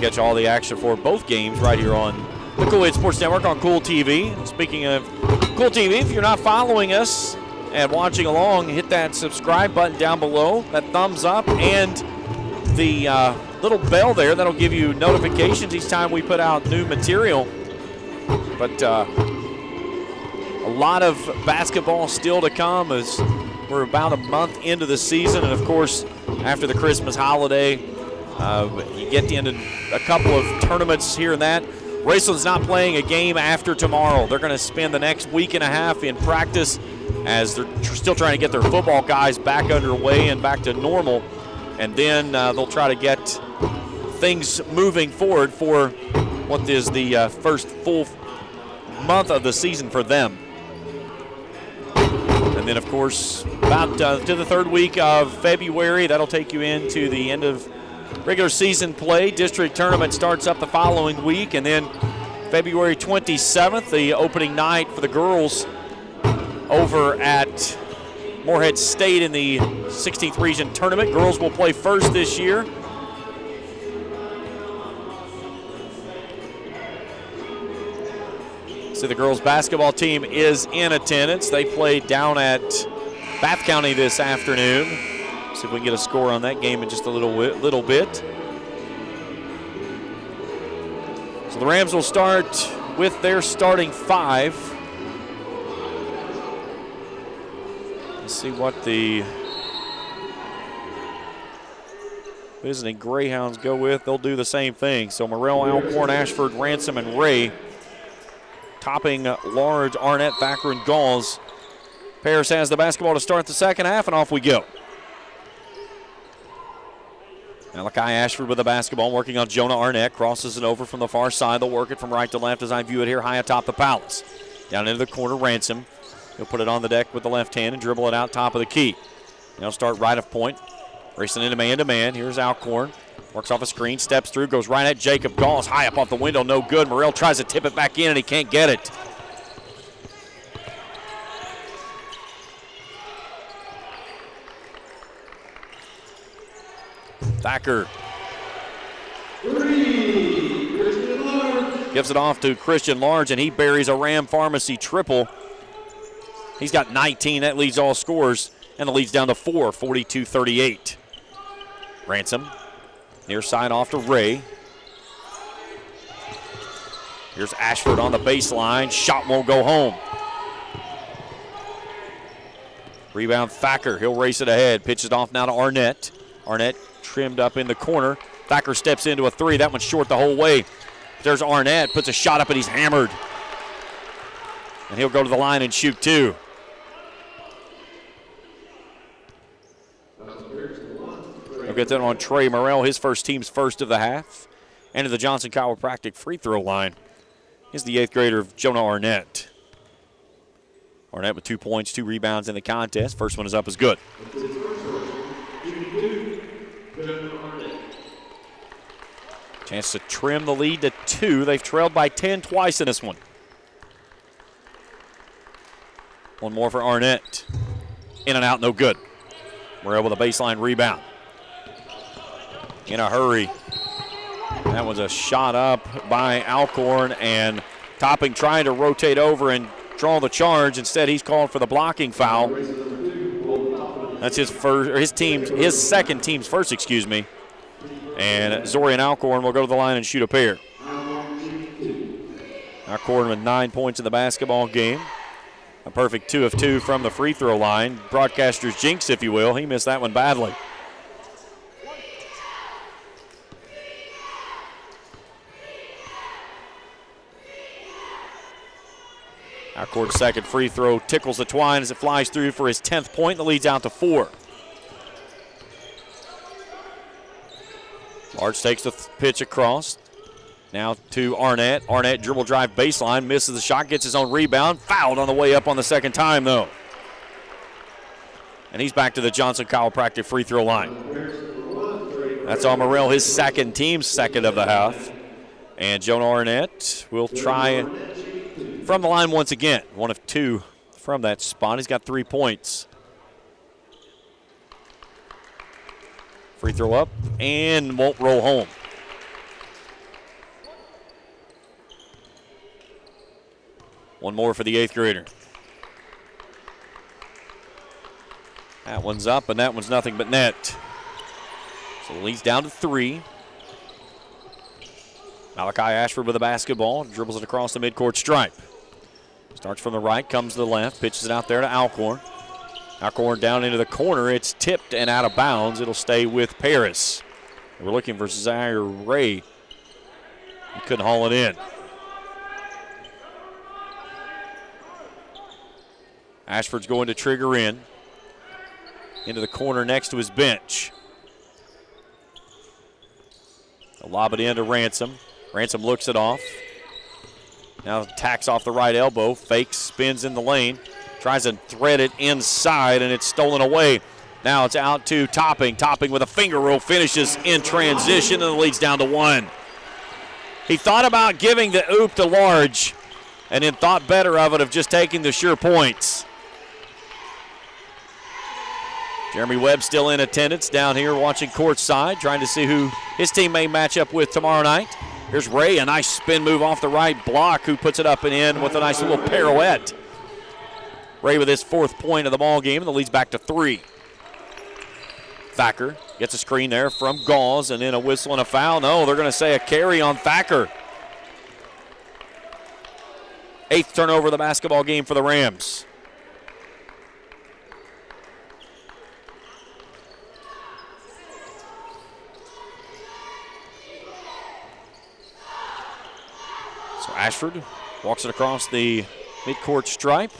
Catch all the action for both games right here on the Cool Hit Sports Network on Cool TV. Speaking of Cool TV, if you're not following us and watching along, hit that subscribe button down below, that thumbs up, and the little bell there. That'll give you notifications each time we put out new material. But a lot of basketball still to come as we're about a month into the season. And, of course, after the Christmas holiday, you get into a couple of tournaments here and that. Raceland's not playing a game after tomorrow. They're going to spend the next week and a half in practice as they're still trying to get their football guys back underway and back to normal and then they'll try to get things moving forward for what is the first full month of the season for them. And then, of course, about to the third week of February, that'll take you into the end of regular season play. District tournament starts up the following week, and then February 27th, the opening night for the girls over at Morehead State in the 16th Region Tournament. Girls will play first this year. So the girls basketball team is in attendance. They played down at Bath County this afternoon. See if we can get a score on that game in just a little bit. So the Rams will start with their starting five. Let's see what the visiting Greyhounds go with. They'll do the same thing. So Morrell, Alcorn, Ashford, Ransom, and Ray. Topping Large, Arnett, Thacker, and Gauls. Paris has the basketball to start the second half, and off we go. Malachi Ashford with the basketball, working on Jonah Arnett. Crosses it over from the far side. They'll work it from right to left as I view it here high atop the Palace. Down into the corner, Ransom. He'll put it on the deck with the left hand and dribble it out top of the key. They'll start right of point. Racing into man-to-man. Here's Alcorn. Works off a screen, steps through, goes right at Jacob Gauls. High up off the window, no good. Morrell tries to tip it back in, and he can't get it. Thacker gives it off to Christian Large, and he buries a Ram Pharmacy triple. He's got 19. That leads all scores, and the lead's down to 4, 42-38. Ransom. Near side off to Ray. Here's Ashford on the baseline. Shot won't go home. Rebound Thacker. He'll race it ahead. Pitches it off now to Arnett. Arnett trimmed up in the corner. Thacker steps into a three. That one's short the whole way. There's Arnett. Puts a shot up and he's hammered. And he'll go to the line and shoot two. We'll get that on Trey Morrell, his team's first of the half. And to the Johnson Chiropractic free throw line is the 8th grader Jonah Arnett. Arnett with 2 points, 2 rebounds in the contest. First one is up is good. Chance to trim the lead to 2. They've trailed by 10 twice in this one. One more for Arnett. In and out, no good. Morrell with a baseline rebound. In a hurry. That was a shot up by Alcorn, and Topping trying to rotate over and draw the charge. Instead, he's called for the blocking foul. That's his second team's first, excuse me. And Zorian Alcorn will go to the line and shoot a pair. Alcorn with 9 points in the basketball game. A perfect 2 of 2 from the free throw line. Broadcaster's jinx, if you will. He missed that one badly. Alcorn's second free throw tickles the twine as it flies through for his 10th point. The lead's out to 4. Large takes the pitch across. Now to Arnett. Arnett dribble drive baseline, misses the shot, gets his own rebound. Fouled on the way up on the second time, though. And he's back to the Johnson Chiropractic free throw line. That's on Morrell, his team's second of the half. And Jonah Arnett will try from the line once again. 1 of 2 from that spot. He's got 3 points. Free throw up and won't roll home. One more for the 8th grader. That one's up, and that one's nothing but net. So the lead's down to 3. Malachi Ashford with the basketball, dribbles it across the midcourt stripe. Starts from the right, comes to the left, pitches it out there to Alcorn. Alcorn down into the corner. It's tipped and out of bounds. It'll stay with Paris. We're looking for Zaire Ray. He couldn't haul it in. Ashford's going to trigger into the corner next to his bench. lob it in to Ransom. Ransom looks it off. Now tacks off the right elbow. Fakes, spins in the lane. Tries to thread it inside, and it's stolen away. Now it's out to Topping. Topping with a finger roll finishes in transition, and the lead's down to 1. He thought about giving the oop to Large, and then thought better of it of just taking the sure points. Jeremy Webb still in attendance down here watching courtside, trying to see who his team may match up with tomorrow night. Here's Ray, a nice spin move off the right block, who puts it up and in with a nice little pirouette. Ray with his 4th point of the ball game, and the lead's back to 3. Thacker gets a screen there from Gauze, and then a whistle and a foul. No, they're going to say a carry on Thacker. 8th turnover of the basketball game for the Rams. So Ashford walks it across the midcourt stripe.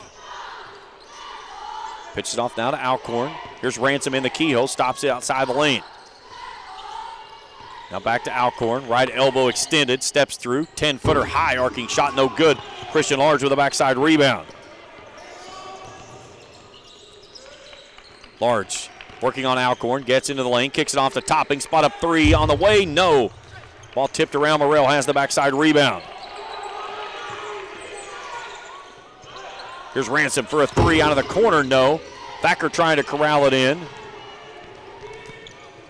Pitches it off now to Alcorn. Here's Ransom in the keyhole, stops it outside the lane. Now back to Alcorn, right elbow extended, steps through, 10-footer high, arcing shot, no good. Christian Large with a backside rebound. Large working on Alcorn, gets into the lane, kicks it off to Topping, spot up 3 on the way, no. Ball tipped around, Morrell has the backside rebound. Here's Ransom for a 3 out of the corner, no. Thacker trying to corral it in.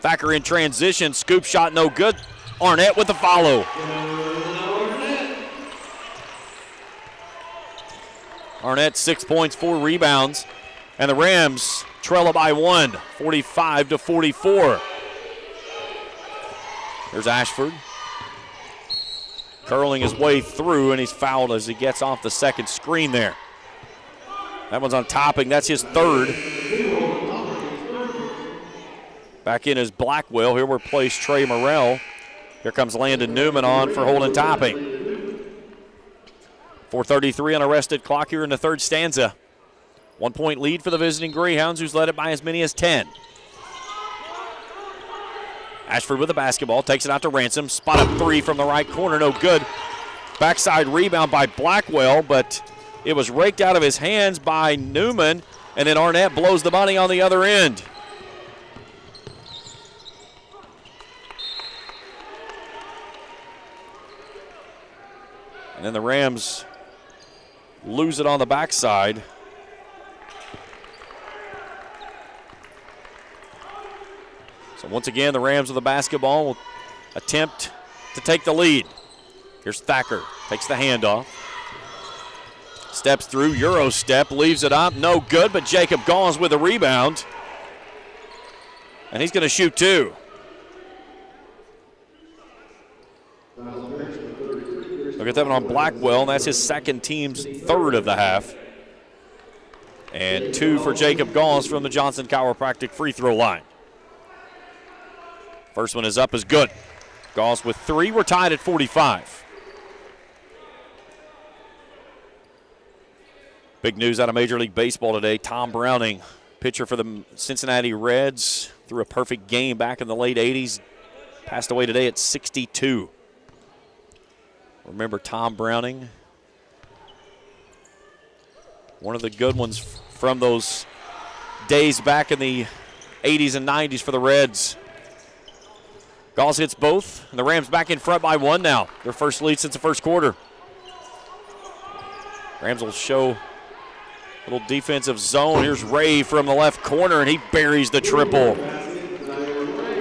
Thacker in transition, scoop shot, no good. Arnett with the follow. Arnett 6 points, 4 rebounds, and the Rams trail it by 1, 45-44. Here's Ashford. Curling his way through, and he's fouled as he gets off the second screen there. That one's on Topping. That's his 3rd. Back in is Blackwell. He'll replace Trey Morrell. Here comes Landon Newman on for Holden Topping. 4:33 on a rested clock here in the 3rd stanza. 1-point lead for the visiting Greyhounds, who's led it by as many as 10. Ashford with the basketball, takes it out to Ransom. Spot up 3 from the right corner, no good. Backside rebound by Blackwell, but it was raked out of his hands by Newman, and then Arnett blows the money on the other end. And then the Rams lose it on the backside. So once again, the Rams with the basketball will attempt to take the lead. Here's Thacker, takes the handoff. Steps through, Euro step, leaves it up, no good, but Jacob Gauze with a rebound. And he's going to shoot 2. Look at that one on Blackwell, and that's his second team's 3rd of the half. And 2 for Jacob Gauze from the Johnson Chiropractic free throw line. First one is up, is good. Gauze with 3, we're tied at 45. Big news out of Major League Baseball today. Tom Browning, pitcher for the Cincinnati Reds, threw a perfect game back in the late 80s. Passed away today at 62. Remember Tom Browning? One of the good ones from those days back in the 80s and 90s for the Reds. Gauze hits both, and the Rams back in front by 1 now. Their first lead since the first quarter. Rams will show a little defensive zone. Here's Ray from the left corner, and he buries the triple.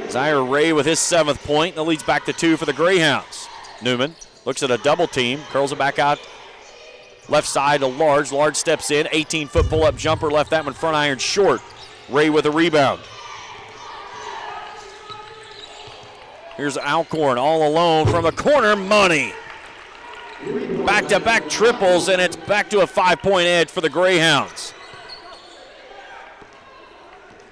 Zaire Ray with his 7th point, and the lead's back to 2 for the Greyhounds. Newman looks at a double team, curls it back out left side to Large. Large steps in, 18-foot pull-up jumper, left that one front iron short. Ray with a rebound. Here's Alcorn all alone from the corner, money. Back-to-back triples, and it's back to a 5-point edge for the Greyhounds.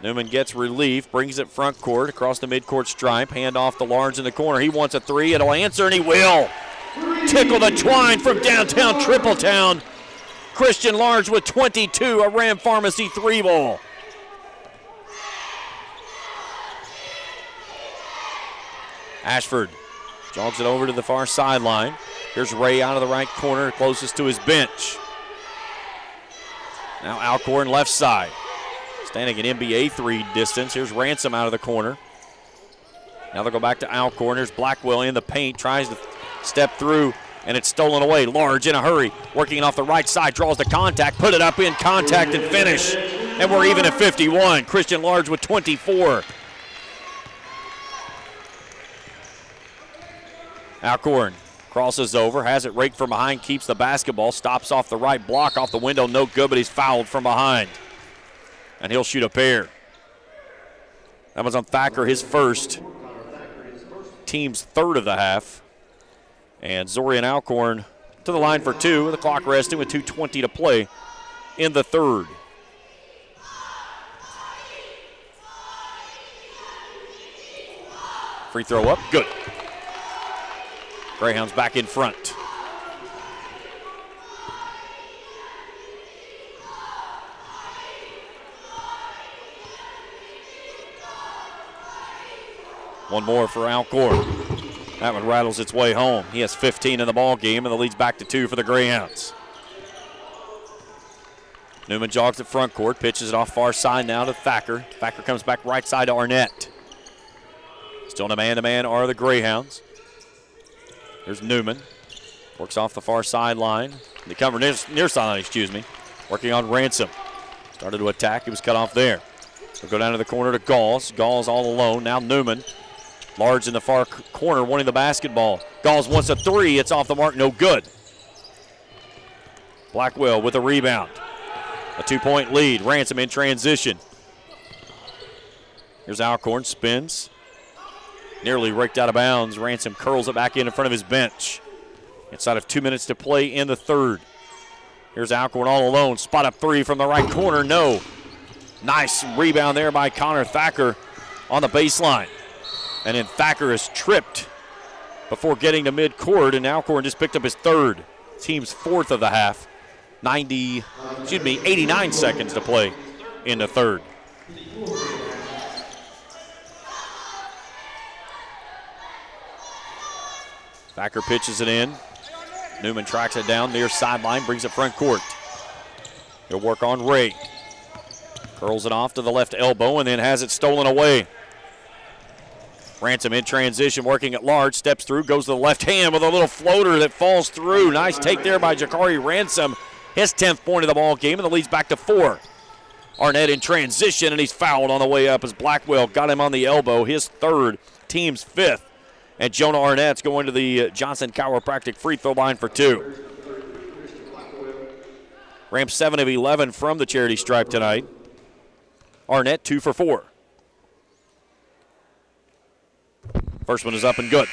Newman gets relief, brings it front court across the midcourt stripe, hand off to Large in the corner. He wants a 3, it'll answer, and he will. Tickle the twine from downtown Tripletown. Christian Large with 22, a Ram Pharmacy 3-ball. Ashford Jogs it over to the far sideline. Here's Ray out of the right corner, closest to his bench. Now Alcorn left side. Standing at NBA 3 distance. Here's Ransom out of the corner. Now they'll go back to Alcorn. Here's Blackwell in the paint, tries to step through, and it's stolen away. Large in a hurry, working off the right side, draws the contact, put it up in contact and finish. And we're even at 51. Christian Large with 24. Alcorn crosses over, has it raked from behind, keeps the basketball, stops off the right block, off the window, no good, but he's fouled from behind. And he'll shoot a pair. That was on Thacker, his first. Team's third of the half. And Zorian Alcorn to the line for two, with the clock resting with 2:20 to play in the third. Free throw up, good. Greyhounds back in front. One more for Alcorn. That one rattles its way home. He has 15 in the ball game, and the lead's back to 2 for the Greyhounds. Newman jogs at front court, pitches it off far side now to Thacker. Thacker comes back right side to Arnett. Still in a man-to-man are the Greyhounds. There's Newman. Works off the far sideline. The cover near sideline, working on Ransom. Started to attack. He was cut off there. We'll go down to the corner to Gauls. Gauls all alone. Now Newman. Large in the far corner wanting the basketball. Gauls wants a three. It's off the mark. No good. Blackwell with a rebound. A 2-point lead. Ransom in transition. Here's Alcorn. Spins. Nearly raked out of bounds. Ransom curls it back in front of his bench. Inside of 2 minutes to play in the third. Here's Alcorn all alone. Spot up three from the right corner. No. Nice rebound there by Connor Thacker on the baseline. And then Thacker is tripped before getting to midcourt, and Alcorn just picked up his third. Team's fourth of the half. 89 seconds to play in the third. Thacker pitches it in. Newman tracks it down near sideline, brings it front court. He'll work on Ray. Curls it off to the left elbow and then has it stolen away. Ransom in transition, working at large, steps through, goes to the left hand with a little floater that falls through. Nice take there by Jakari Ransom. His 10th point of the ball game, and the lead's back to 4. Arnett in transition, and he's fouled on the way up as Blackwell got him on the elbow. His third, team's 5th. And Jonah Arnett's going to the Johnson Chiropractic free throw line for 2. Rams 7 of 11 from the charity stripe tonight. Arnett 2 for 4. First one is up and good.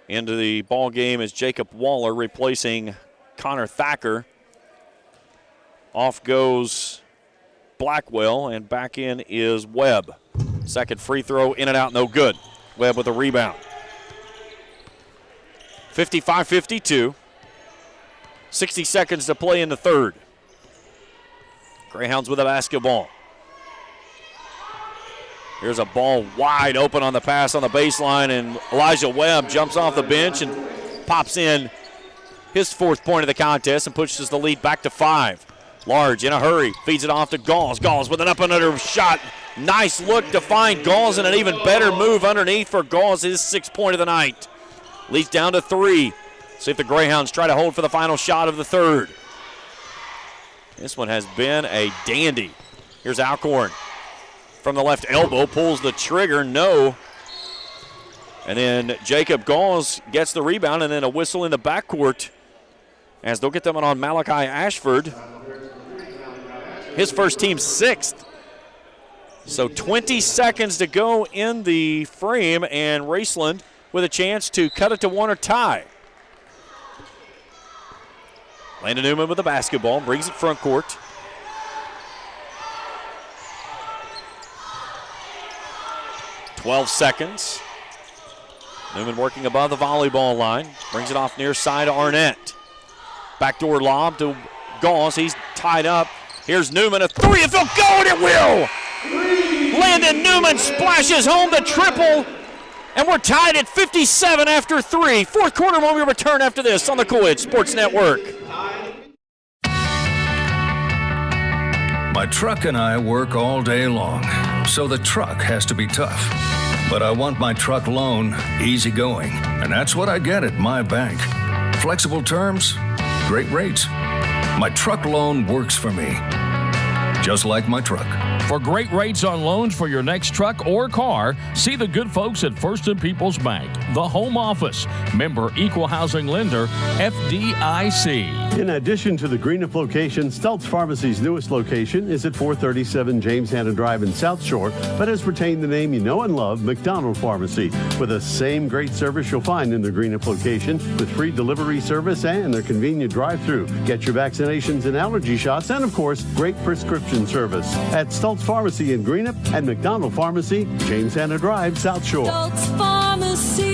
Into the ball game is Jacob Waller replacing Connor Thacker. Off goes Blackwell, and back in is Webb. Second free throw, in and out, no good. Webb with a rebound. 55-52. 60 seconds to play in the third. Greyhounds with a basketball. Here's a ball wide open on the pass on the baseline, and Elijah Webb jumps off the bench and pops in his 4th point of the contest and pushes the lead back to 5. Large in a hurry, feeds it off to Gauls. Gauls with an up and under shot. Nice look to find Gauls, and an even better move underneath for Gauls, his 6th point of the night. Leads down to 3. See if the Greyhounds try to hold for the final shot of the third. This one has been a dandy. Here's Alcorn from the left elbow, pulls the trigger, no. And then Jacob Gauls gets the rebound, and then a whistle in the backcourt as they'll get them on Malachi Ashford. His first team 6th. So 20 seconds to go in the frame, and Raceland with a chance to cut it to 1 or tie. Landon Newman with the basketball, brings it front court. .12 seconds. Newman working above the volleyball line, brings it off near side to Arnett. Backdoor lob to Gauls, he's tied up. Here's Newman, a three, if he'll go, and it will! Landon Newman splashes home the triple, and we're tied at 57 after 3. Fourth quarter when we return after this on the Cool Edge Sports Network. My truck and I work all day long, so the truck has to be tough. But I want my truck loan easygoing, and that's what I get at my bank. Flexible terms, great rates. My truck loan works for me, just like my truck. For great rates on loans for your next truck or car, see the good folks at First and People's Bank, the home office. Member Equal Housing Lender, FDIC. In addition to the Greenup location, Stultz Pharmacy's newest location is at 437 James Hanna Drive in South Shore, but has retained the name you know and love, McDonald Pharmacy, with the same great service you'll find in the Greenup location, with free delivery service and their convenient drive-through. Get your vaccinations and allergy shots, and of course, great prescription service at Stultz Pharmacy in Greenup and McDonald Pharmacy, James Hanna Drive, South Shore. Stultz Pharmacy.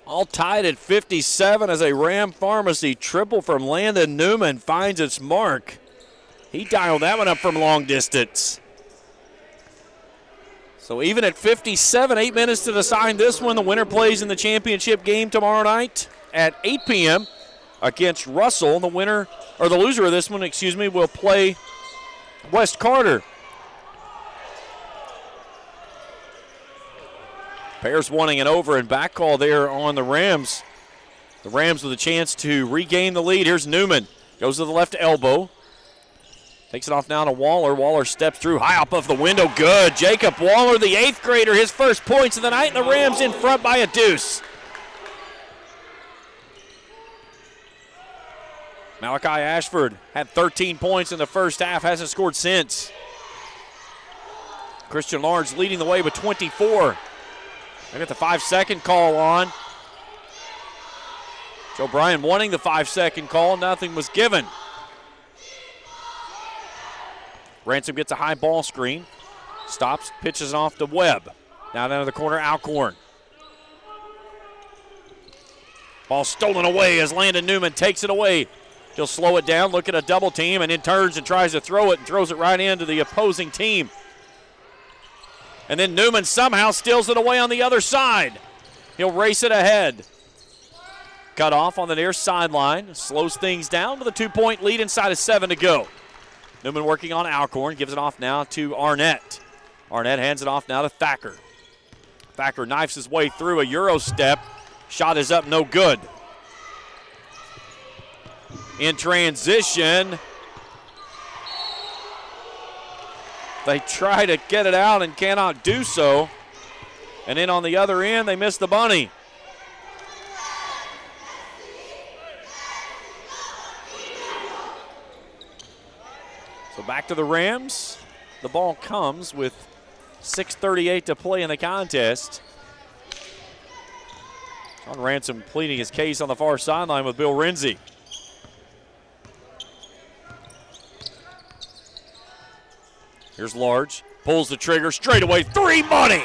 All tied at 57 as a Ram Pharmacy triple from Landon Newman finds its mark. He dialed that one up from long distance. So even at 57, 8 minutes to decide this one. The winner plays in the championship game tomorrow night at 8 p.m. against Russell. The winner, or the loser of this one, will play West Carter. Bears wanting an over and back call there on the Rams. The Rams with a chance to regain the lead. Here's Newman. Goes to the left elbow. Takes it off now to Waller. Waller steps through high up off the window. Good. Jacob Waller, the 8th grader, his first points of the night, and the Rams in front by a deuce. Malachi Ashford had 13 points in the first half, hasn't scored since. Christian Lawrence leading the way with 24. They got the 5-second call on. Joe Bryan wanting the 5-second call. Nothing was given. Ransom gets a high ball screen. Stops, pitches off to Webb. Now down to the corner, Alcorn. Ball stolen away as Landon Newman takes it away. He'll slow it down, look at a double team, and then turns and tries to throw it and throws it right into the opposing team. And then Newman somehow steals it away on the other side. He'll race it ahead. Cut off on the near sideline. Slows things down with a 2-point lead inside of 7 to go. Newman working on Alcorn. Gives it off now to Arnett. Arnett hands it off now to Thacker. Thacker knifes his way through a Euro step. Shot is up, no good. In transition, they try to get it out and cannot do so. And then on the other end, they miss the bunny. So back to the Rams. The ball comes with 6:38 to play in the contest. John Ransom pleading his case on the far sideline with Bill Renzi. Here's Large, pulls the trigger, straight away, 3 money.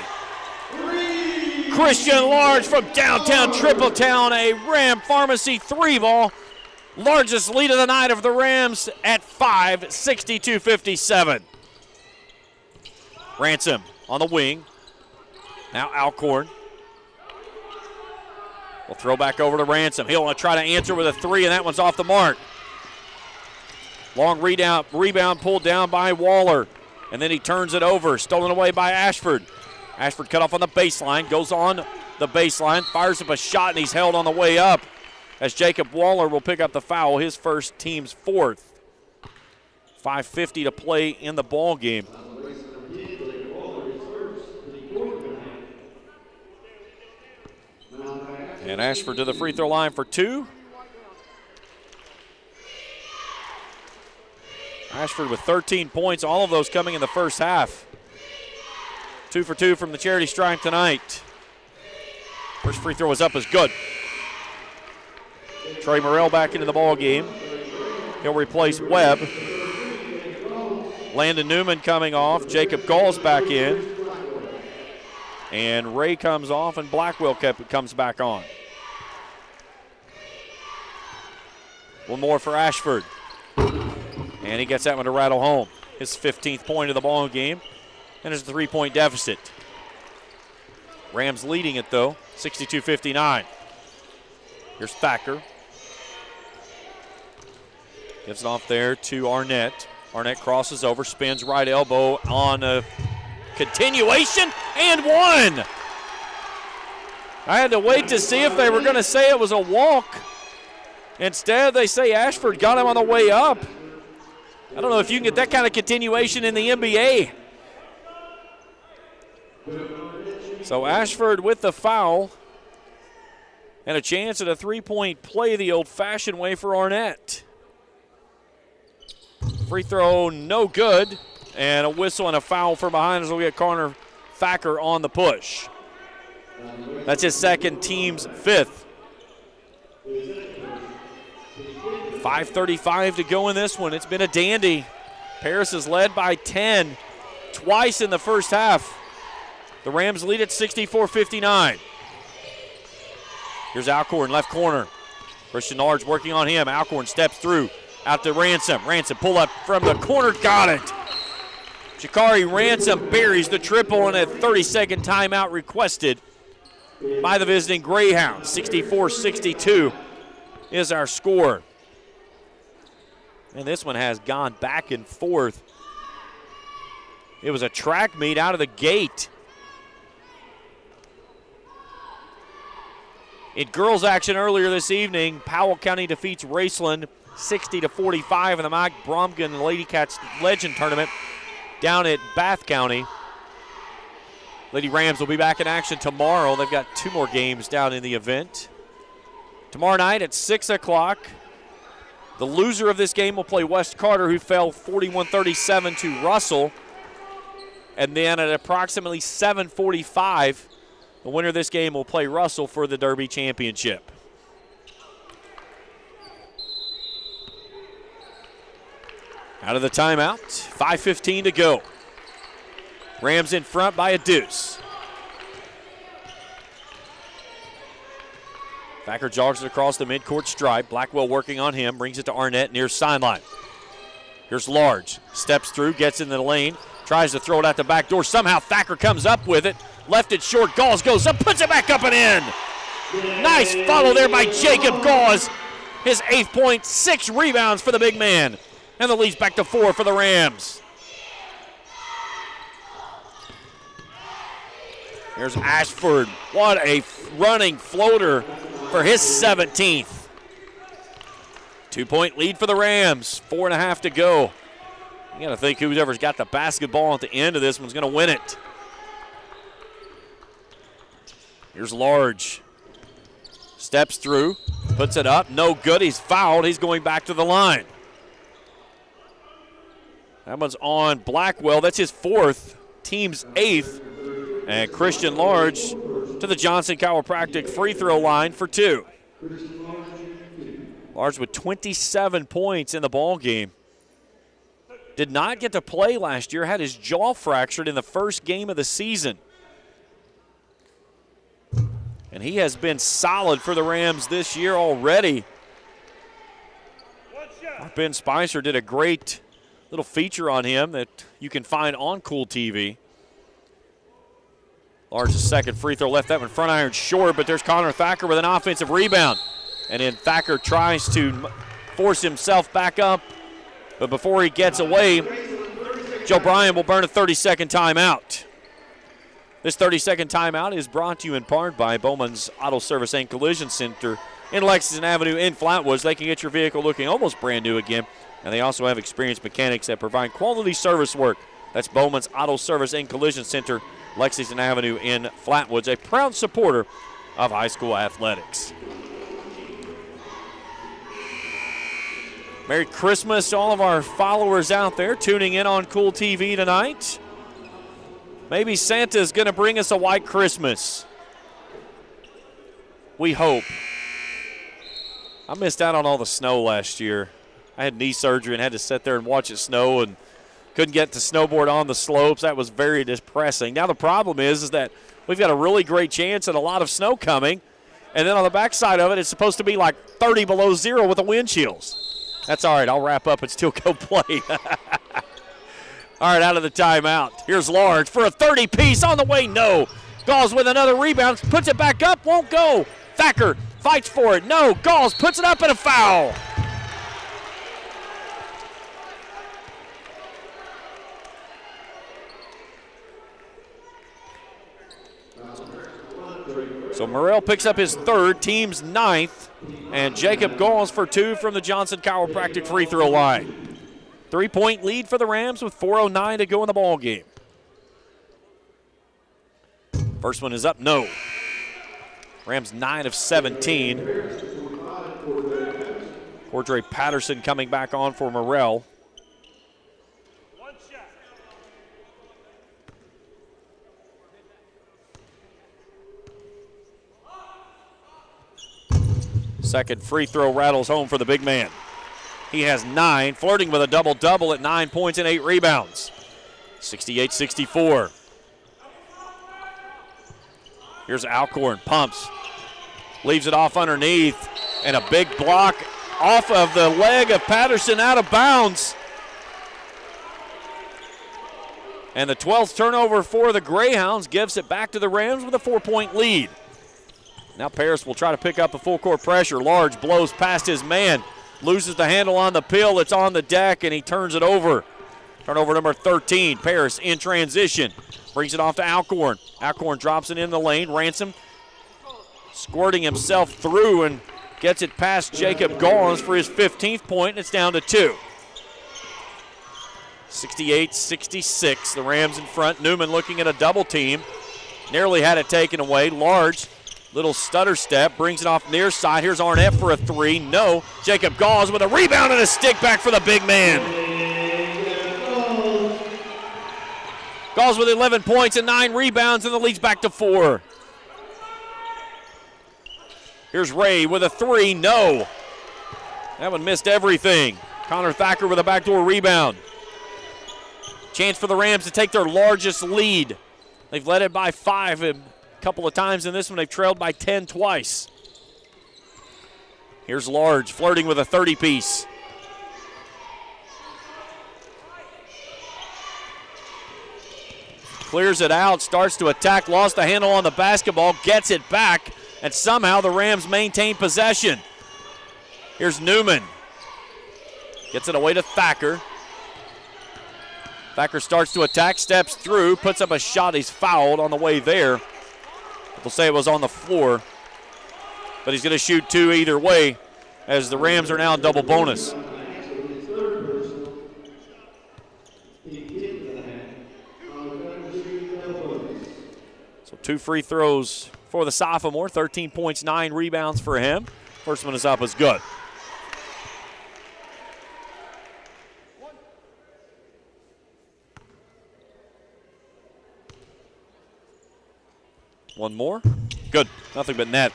Christian Large from downtown Tripletown, a Ram Pharmacy 3-ball. Largest lead of the night of the Rams at 5, 62-57. Ransom on the wing. Now Alcorn. We'll throw back over to Ransom. He'll want to try to answer with a 3, and that one's off the mark. Long rebound pulled down by Waller. And then he turns it over, stolen away by Ashford. Ashford cut off on the baseline, goes on the baseline, fires up a shot, and he's held on the way up as Jacob Waller will pick up the foul, his first, team's 4th. 5:50 to play in the ball game. And Ashford to the free throw line for 2. Ashford with 13 points, all of those coming in the first half. 2 for 2 from the charity stripe tonight. First free throw is up, is good. Trey Morrell back into the ball game. He'll replace Webb. Landon Newman coming off. Jacob Gall's back in. And Ray comes off, and Blackwell comes back on. One more for Ashford. And he gets that one to rattle home. His 15th point of the ball game. And there's a 3-point deficit. Rams leading it, though, 62-59. Here's Thacker. Gives it off there to Arnett. Arnett crosses over, spins right elbow on a continuation, and one. I had to wait to see if they were going to say it was a walk. Instead, they say Ashford got him on the way up. I don't know if you can get that kind of continuation in the NBA. So Ashford with the foul and a chance at a 3-point play the old-fashioned way for Arnett. Free throw, no good, and a whistle and a foul from behind as we get Connor Thacker on the push. That's his second, team's 5th. 5:35 to go in this one. It's been a dandy. Paris is led by 10 twice in the first half. The Rams lead at 64-59. Here's Alcorn, left corner. Christian Large working on him. Alcorn steps through, out to Ransom. Ransom pull up from the corner, got it. Sha'Carri Ransom buries the triple, and a 30-second timeout requested by the visiting Greyhounds. 64-62 is our score. And this one has gone back and forth. It was a track meet out of the gate. In girls action earlier this evening, Powell County defeats Raceland 60-45 in the Mike Bromgren Lady Cats Legend Tournament down at Bath County. Lady Rams will be back in action tomorrow. They've got 2 more games down in the event. Tomorrow night at 6 o'clock, the loser of this game will play West Carter, who fell 41-37 to Russell. And then at approximately 7:45, the winner of this game will play Russell for the Derby Championship. Out of the timeout, 5:15 to go. Rams in front by a deuce. Thacker jogs it across the midcourt stripe. Blackwell working on him, brings it to Arnett near sideline. Here's Large, steps through, gets in the lane, tries to throw it out the back door. Somehow Thacker comes up with it, left it short. Gauze goes up, puts it back up and in. Nice follow there by Jacob Gauze. His 8th point, 6 rebounds for the big man. And the lead's back to 4 for the Rams. Here's Ashford. What a running floater for his 17th. 2-point lead for the Rams. 4.5 to go. You got to think whoever's got the basketball at the end of this one's going to win it. Here's Large. Steps through, puts it up. No good. He's fouled. He's going back to the line. That one's on Blackwell. That's his 4th, team's 8th. And Christian Large to the Johnson Chiropractic free throw line for 2. Large with 27 points in the ball game. Did not get to play last year, had his jaw fractured in the first game of the season. And he has been solid for the Rams this year already. Ben Spicer did a great little feature on him that you can find on Cool TV. Large's second free throw left that one front iron short, but there's Connor Thacker with an offensive rebound. And then Thacker tries to force himself back up, but before he gets away, Joe Bryan will burn a 30-second timeout. This 30-second timeout is brought to you in part by Bowman's Auto Service and Collision Center in Lexington Avenue in Flatwoods. They can get your vehicle looking almost brand new again, and they also have experienced mechanics that provide quality service work. That's Bowman's Auto Service and Collision Center, Lexington Avenue in Flatwoods, a proud supporter of high school athletics. Merry Christmas to all of our followers out there tuning in on Cool TV tonight. Maybe Santa's going to bring us a white Christmas. We hope. I missed out on all the snow last year. I had knee surgery and had to sit there and watch it snow and couldn't get to snowboard on the slopes. That was very depressing. Now the problem is that we've got a really great chance at a lot of snow coming, and then on the backside of it, it's supposed to be like 30 below zero with the wind chills. That's all right. I'll wrap up and still go play. All right, out of the timeout. Here's Large for a 30-piece on the way. No. Galls with another rebound. Puts it back up. Won't go. Thacker fights for it. No. Galls puts it up and a foul. So Morrell picks up his third, team's ninth, and Jacob Galls for two from the Johnson Chiropractic free throw line. 3-point lead for the Rams with 4:09 to go in the ball game. First one is up, no. Rams 9 of 17. Cordray Patterson coming back on for Morrell. Second free throw rattles home for the big man. He has 9, flirting with a double-double at 9 points and 8 rebounds. 68-64. Here's Alcorn, pumps, leaves it off underneath, and a big block off of the leg of Patterson out of bounds. And the 12th turnover for the Greyhounds gives it back to the Rams with a 4-point lead. Now Paris will try to pick up a full court pressure. Large blows past his man, loses the handle on the pill. It's on the deck, and he turns it over. Turnover number 13. Paris in transition. Brings it off to Alcorn. Alcorn drops it in the lane. Ransom squirting himself through and gets it past Jacob Galls for his 15th point, and it's down to 2. 68-66. The Rams in front. Newman looking at a double team. Nearly had it taken away. Large. Little stutter step, brings it off near side. Here's Arnett for a 3. No. Jacob Galls with a rebound and a stick back for the big man. Galls with 11 points and 9 rebounds, and the lead's back to 4. Here's Ray with a 3. No. That one missed everything. Connor Thacker with a backdoor rebound. Chance for the Rams to take their largest lead. They've led it by 5 a couple of times in this one. They've trailed by 10 twice. Here's Large flirting with a 30-piece. Clears it out, starts to attack, lost the handle on the basketball, gets it back, and somehow the Rams maintain possession. Here's Newman. Gets it away to Thacker. Thacker starts to attack, steps through, puts up a shot. He's fouled on the way there. They'll say it was on the floor, but he's going to shoot 2 either way as the Rams are now in double bonus. So 2 free throws for the sophomore, 13 points, 9 rebounds for him. First one is up, is good. One more. Good. Nothing but net.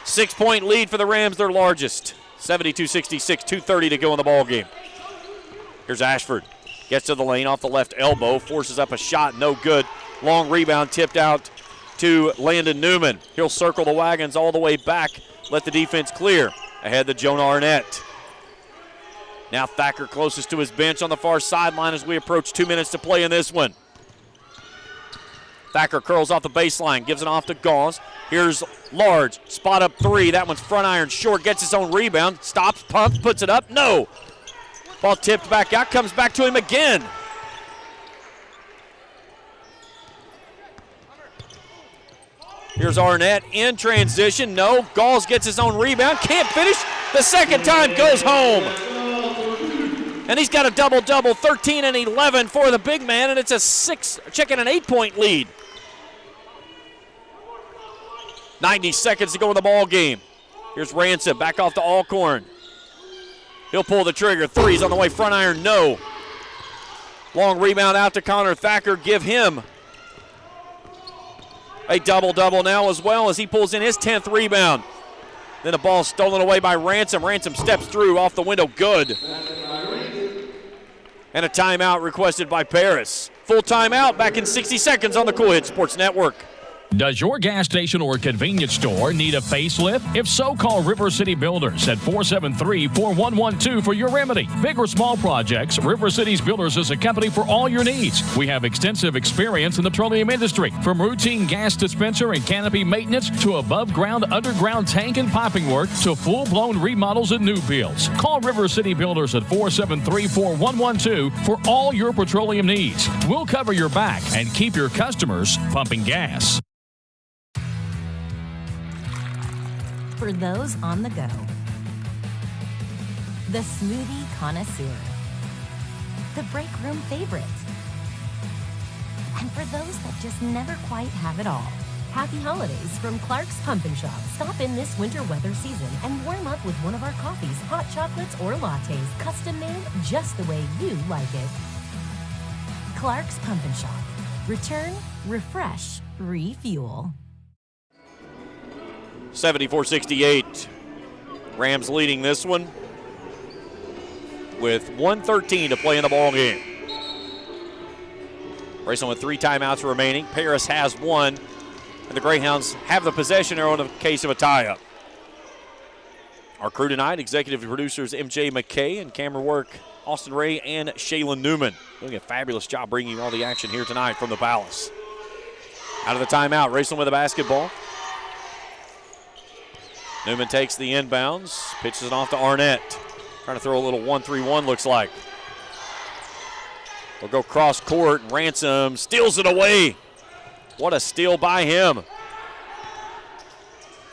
6-point lead for the Rams, their largest. 72-66, 2:30 to go in the ball game. Here's Ashford. Gets to the lane off the left elbow, forces up a shot, no good. Long rebound tipped out to Landon Newman. He'll circle the wagons all the way back, let the defense clear. Ahead to Jonah Arnett. Now Thacker closest to his bench on the far sideline as we approach 2 minutes to play in this one. Thacker curls off the baseline, gives it off to Galls. Here's Large, spot up 3. That one's front iron short, gets his own rebound, stops, pumps, puts it up. No. Ball tipped back out, comes back to him again. Here's Arnett in transition. No. Galls gets his own rebound, can't finish. The second time goes home. And he's got a double-double, 13 and 11 for the big man, and it's a 8-point lead. 90 seconds to go in the ball game. Here's Ransom, back off to Alcorn. He'll pull the trigger. 3's on the way, front iron, no. Long rebound out to Connor Thacker, give him a double-double now as well as he pulls in his 10th rebound. Then the ball stolen away by Ransom. Ransom steps through off the window, good. And a timeout requested by Paris. Full timeout back in 60 seconds on the Cool Hit Sports Network. Does your gas station or convenience store need a facelift? If so, call River City Builders at 473-4112 for your remedy. Big or small projects, River City's Builders is a company for all your needs. We have extensive experience in the petroleum industry, from routine gas dispenser and canopy maintenance to above-ground, underground tank and piping work to full-blown remodels and new builds. Call River City Builders at 473-4112 for all your petroleum needs. We'll cover your back and keep your customers pumping gas. For those on the go, the smoothie connoisseur, the break room favorite, and for those that just never quite have it all. Happy holidays from Clark's Pumpkin Shop. Stop in this winter weather season and warm up with one of our coffees, hot chocolates, or lattes, custom made just the way you like it. Clark's Pumpkin Shop. Return, refresh, refuel. 74-68. Rams leading this one with 1:13 to play in the ball game. Raceland with 3 timeouts remaining. Paris has 1, and the Greyhounds have the possession arrow in the case of a tie-up. Our crew tonight, executive producers MJ McKay and camera work Austin Ray and Shaylin Newman. Doing a fabulous job bringing you all the action here tonight from the Palace. Out of the timeout, Raceland with a basketball. Newman takes the inbounds, pitches it off to Arnett. Trying to throw a little 1-3-1, looks like. We'll go cross court, and Ransom steals it away. What a steal by him.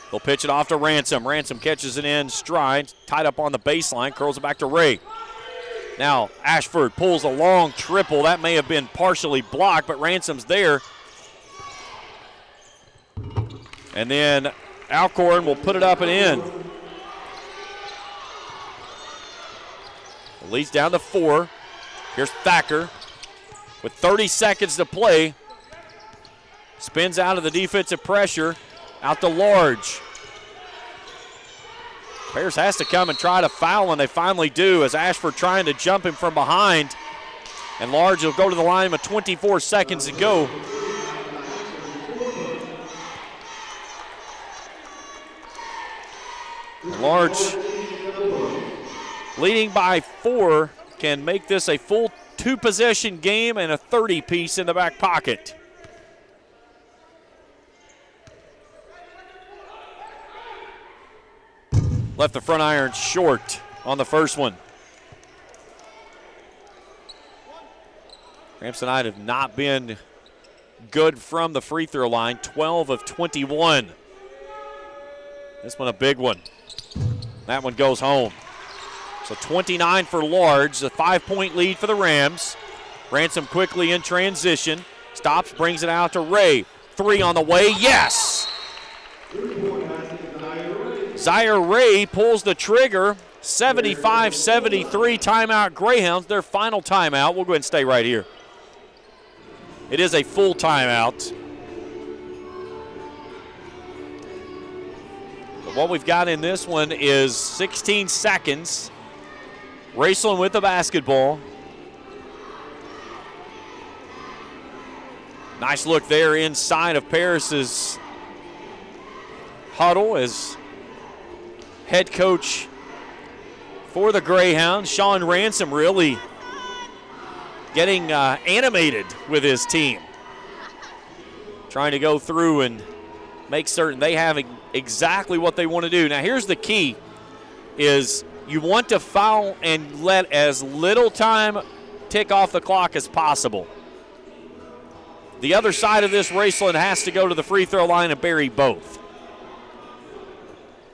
They'll pitch it off to Ransom. Ransom catches it in stride, tied up on the baseline, curls it back to Ray. Now Ashford pulls a long triple. That may have been partially blocked, but Ransom's there. And then Alcorn will put it up and in. It leads down to 4. Here's Thacker with 30 seconds to play. Spins out of the defensive pressure. Out to Large. Bears has to come and try to foul, and they finally do as Ashford trying to jump him from behind. And Large will go to the line with 24 seconds to go. Large, leading by 4, can make this a full 2-possession game and a 30-piece in the back pocket. Left the front iron short on the first one. Rams tonight have not been good from the free throw line, 12 of 21. This one a big one. That one goes home. So 29 for Large, a 5-point lead for the Rams. Ransom quickly in transition. Stops, brings it out to Ray. 3 on the way, yes! Zaire Ray pulls the trigger. 75-73 timeout Greyhounds, their final timeout. We'll go ahead and stay right here. It is a full timeout. What we've got in this one is 16 seconds. Raceland with the basketball. Nice look there inside of Paris's huddle as head coach for the Greyhounds, Sean Ransom, really getting animated with his team. Trying to go through and make certain they have exactly what they want to do. Now here's the key, is you want to foul and let as little time tick off the clock as possible. The other side of this, Raceland has to go to the free throw line and bury both.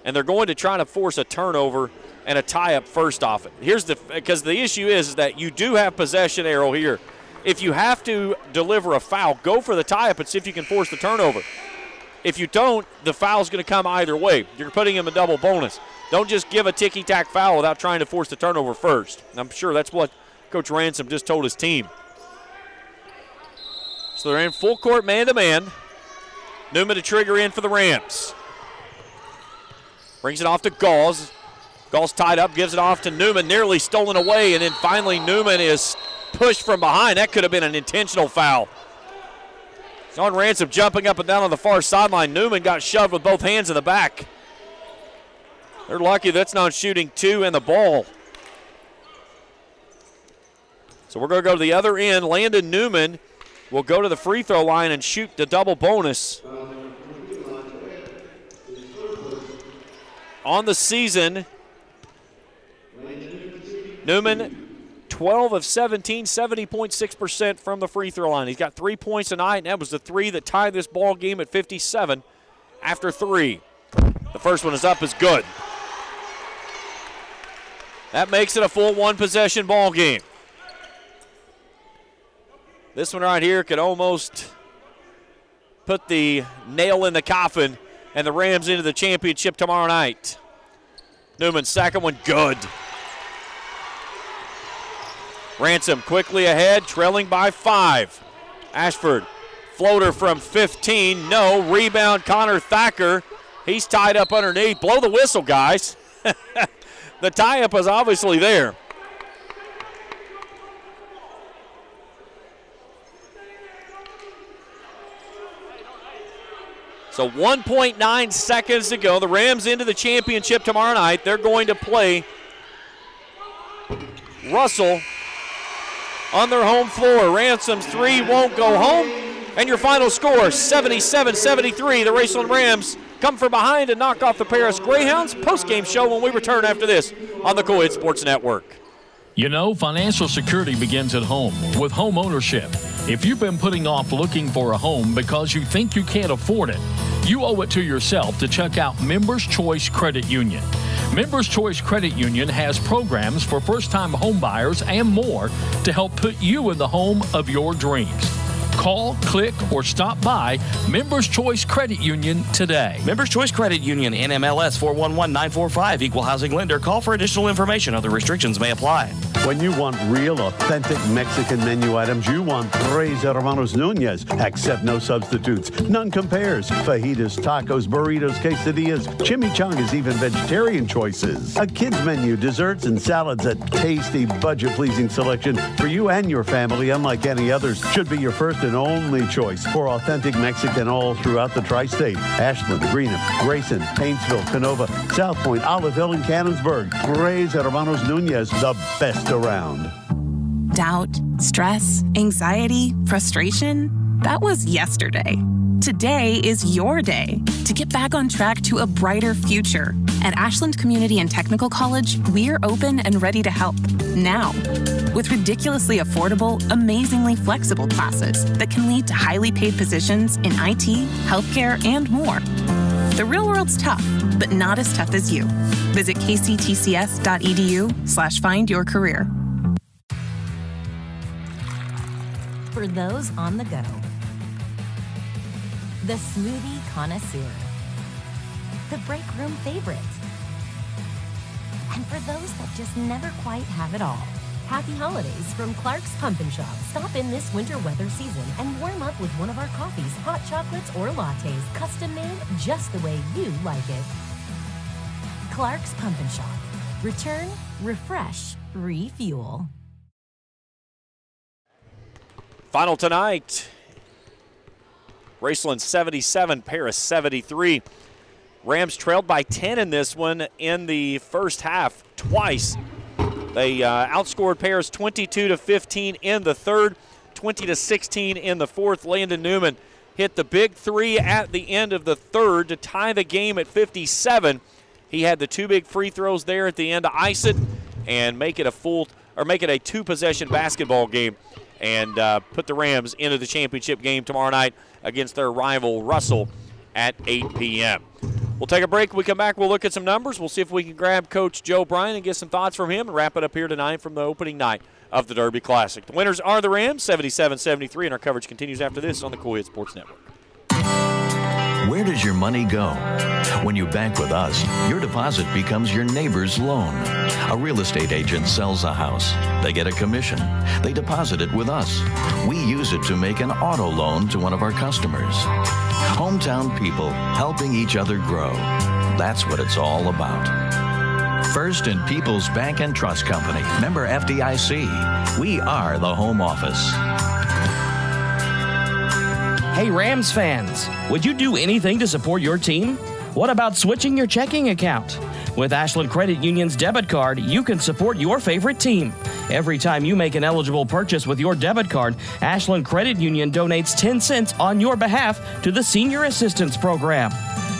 And they're going to try to force a turnover and a tie-up first off. Because the issue is that you do have possession arrow here. If you have to deliver a foul, go for the tie-up and see if you can force the turnover. If you don't, the foul's going to come either way. You're putting him a double bonus. Don't just give a ticky-tack foul without trying to force the turnover first. And I'm sure that's what Coach Ransom just told his team. So they're in full court man-to-man. Newman to trigger in for the Rams. Brings it off to Gauls. Gauls tied up, gives it off to Newman, nearly stolen away, and then finally Newman is pushed from behind. That could have been an intentional foul. Sean Ransom jumping up and down on the far sideline. Newman got shoved with both hands in the back. They're lucky that's not shooting 2 in the ball. So we're going to go to the other end. Landon Newman will go to the free throw line and shoot the double bonus. On the season, Newman 12 of 17, 70.6% from the free throw line. He's got 3 points tonight, and that was the 3 that tied this ball game at 57 after 3. The first one is up, is good. That makes it a full 1-possession ball game. This one right here could almost put the nail in the coffin and the Rams into the championship tomorrow night. Newman's second one, good. Ransom quickly ahead, trailing by 5. Ashford, floater from 15, no. Rebound, Connor Thacker. He's tied up underneath. Blow the whistle, guys. The tie-up is obviously there. So 1.9 seconds to go. The Rams into the championship tomorrow night. They're going to play Russell on their home floor. Ransom's 3 won't go home. And your final score, 77-73. The Raceland Rams come from behind and knock off the Paris Greyhounds. Post-game show when we return after this on the Co-Ed Sports Network. You know, financial security begins at home with home ownership. If you've been putting off looking for a home because you think you can't afford it, you owe it to yourself to check out Members Choice Credit Union. Members Choice Credit Union has programs for first-time home buyers and more to help put you in the home of your dreams. Call, click, or stop by Members Choice Credit Union today. Members Choice Credit Union, NMLS 411945, Equal Housing Lender. Call for additional information. Other restrictions may apply. When you want real, authentic Mexican menu items, you want Tres Hermanos Nunez. Accept no substitutes. None compares. Fajitas, tacos, burritos, quesadillas, chimichangas, even vegetarian choices. A kids menu, desserts and salads, a tasty, budget-pleasing selection for you and your family, unlike any others. Should be your first and only choice for authentic Mexican all throughout the tri-state. Ashland, Greenup, Grayson, Paintsville, Canova, South Point, Olive Hill, and Cannonsburg. Tres Hermanos Nunez, the best around. Doubt, stress, anxiety, frustration. That was yesterday. Today is your day to get back on track to a brighter future. At Ashland Community and Technical College, we're open and ready to help now. With ridiculously affordable, amazingly flexible classes that can lead to highly paid positions in IT, healthcare, and more. The real world's tough, but not as tough as you. Visit kctcs.edu/findyourcareer. For those on the go, the smoothie connoisseur, the break room favorite, and for those that just never quite have it all. Happy holidays from Clark's Pumpkin Shop. Stop in this winter weather season and warm up with one of our coffees, hot chocolates, or lattes, custom made just the way you like it. Clark's Pumpkin Shop. Return, refresh, refuel. Final tonight, Raceland 77, Paris 73. Rams trailed by 10 in this one in the first half twice. They outscored Paris 22-15 in the third, 20-16 in the fourth. Landon Newman hit the big 3 at the end of the third to tie the game at 57. He had the 2 big free throws there at the end to ice it and make it a 2-possession basketball game and put the Rams into the championship game tomorrow night against their rival Russell at 8 p.m. We'll take a break. When we come back, we'll look at some numbers. We'll see if we can grab Coach Joe Bryan and get some thoughts from him and wrap it up here tonight from the opening night of the Derby Classic. The winners are the Rams, 77-73, and our coverage continues after this on the Co-Ed Sports Network. Where does your money go? When you bank with us, your deposit becomes your neighbor's loan. A real estate agent sells a house. They get a commission. They deposit it with us. We use it to make an auto loan to one of our customers. Hometown people helping each other grow. That's what it's all about. First and People's Bank and Trust Company. Member FDIC. We are the home office. Hey, Rams fans, would you do anything to support your team? What about switching your checking account? With Ashland Credit Union's debit card, you can support your favorite team. Every time you make an eligible purchase with your debit card, Ashland Credit Union donates 10 cents on your behalf to the Senior Assistance Program.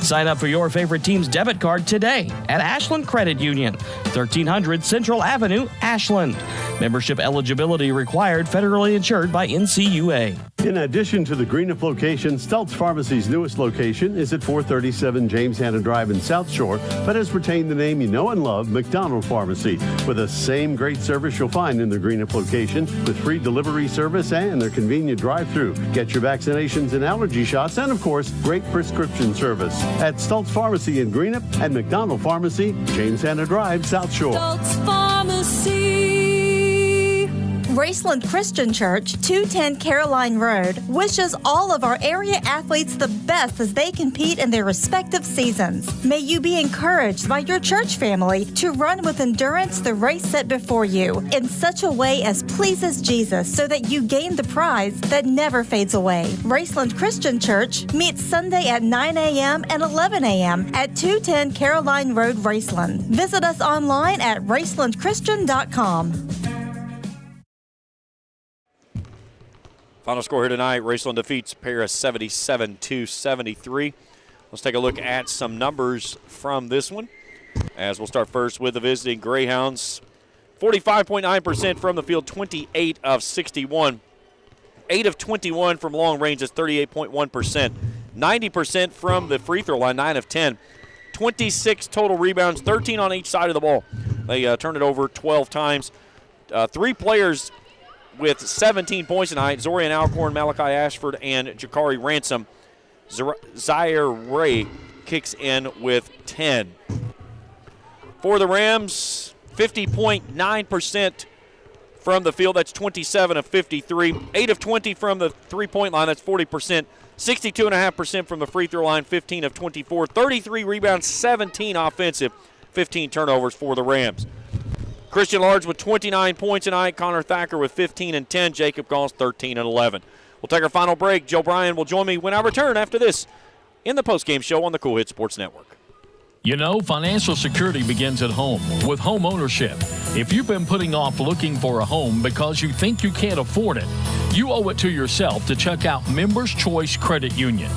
Sign up for your favorite team's debit card today at Ashland Credit Union, 1300 Central Avenue, Ashland. Membership eligibility required, federally insured by NCUA. In addition to the Greenup location, Stultz Pharmacy's newest location is at 437 James Hanna Drive in South Shore, but has retained the name you know and love, McDonald Pharmacy, with the same great service you'll find in the Greenup location, with free delivery service and their convenient drive-through. Get your vaccinations and allergy shots, and of course, great prescription service at Stultz Pharmacy in Greenup and McDonald Pharmacy, James Hanna Drive, South Shore. Stultz Pharmacy. Raceland Christian Church, 210 Caroline Road, wishes all of our area athletes the best as they compete in their respective seasons. May you be encouraged by your church family to run with endurance the race set before you in such a way as pleases Jesus so that you gain the prize that never fades away. Raceland Christian Church meets Sunday at 9 a.m. and 11 a.m. at 210 Caroline Road, Raceland. Visit us online at racelandchristian.com. Final score here tonight, Raceland defeats Paris 77-73. Let's take a look at some numbers from this one, as we'll start first with the visiting Greyhounds. 45.9% from the field, 28 of 61. 8 of 21 from long range is 38.1%. 90% from the free throw line, 9 of 10. 26 total rebounds, 13 on each side of the ball. They turned it over 12 times. 3 players with 17 points tonight: Zorian Alcorn, Malachi Ashford, and Jakari Ransom. Zaire Ray kicks in with 10. For the Rams, 50.9% from the field. That's 27 of 53. 8 of 20 from the three-point line. That's 40%. 62.5% from the free throw line. 15 of 24. 33 rebounds, 17 offensive. 15 turnovers for the Rams. Christian Large with 29 points tonight. Connor Thacker with 15 and 10. Jacob Goss 13 and 11. We'll take our final break. Joe Bryan will join me when I return after this in the postgame show on the Cool Hit Sports Network. You know, financial security begins at home with home ownership. If you've been putting off looking for a home because you think you can't afford it, you owe it to yourself to check out Members Choice Credit Union.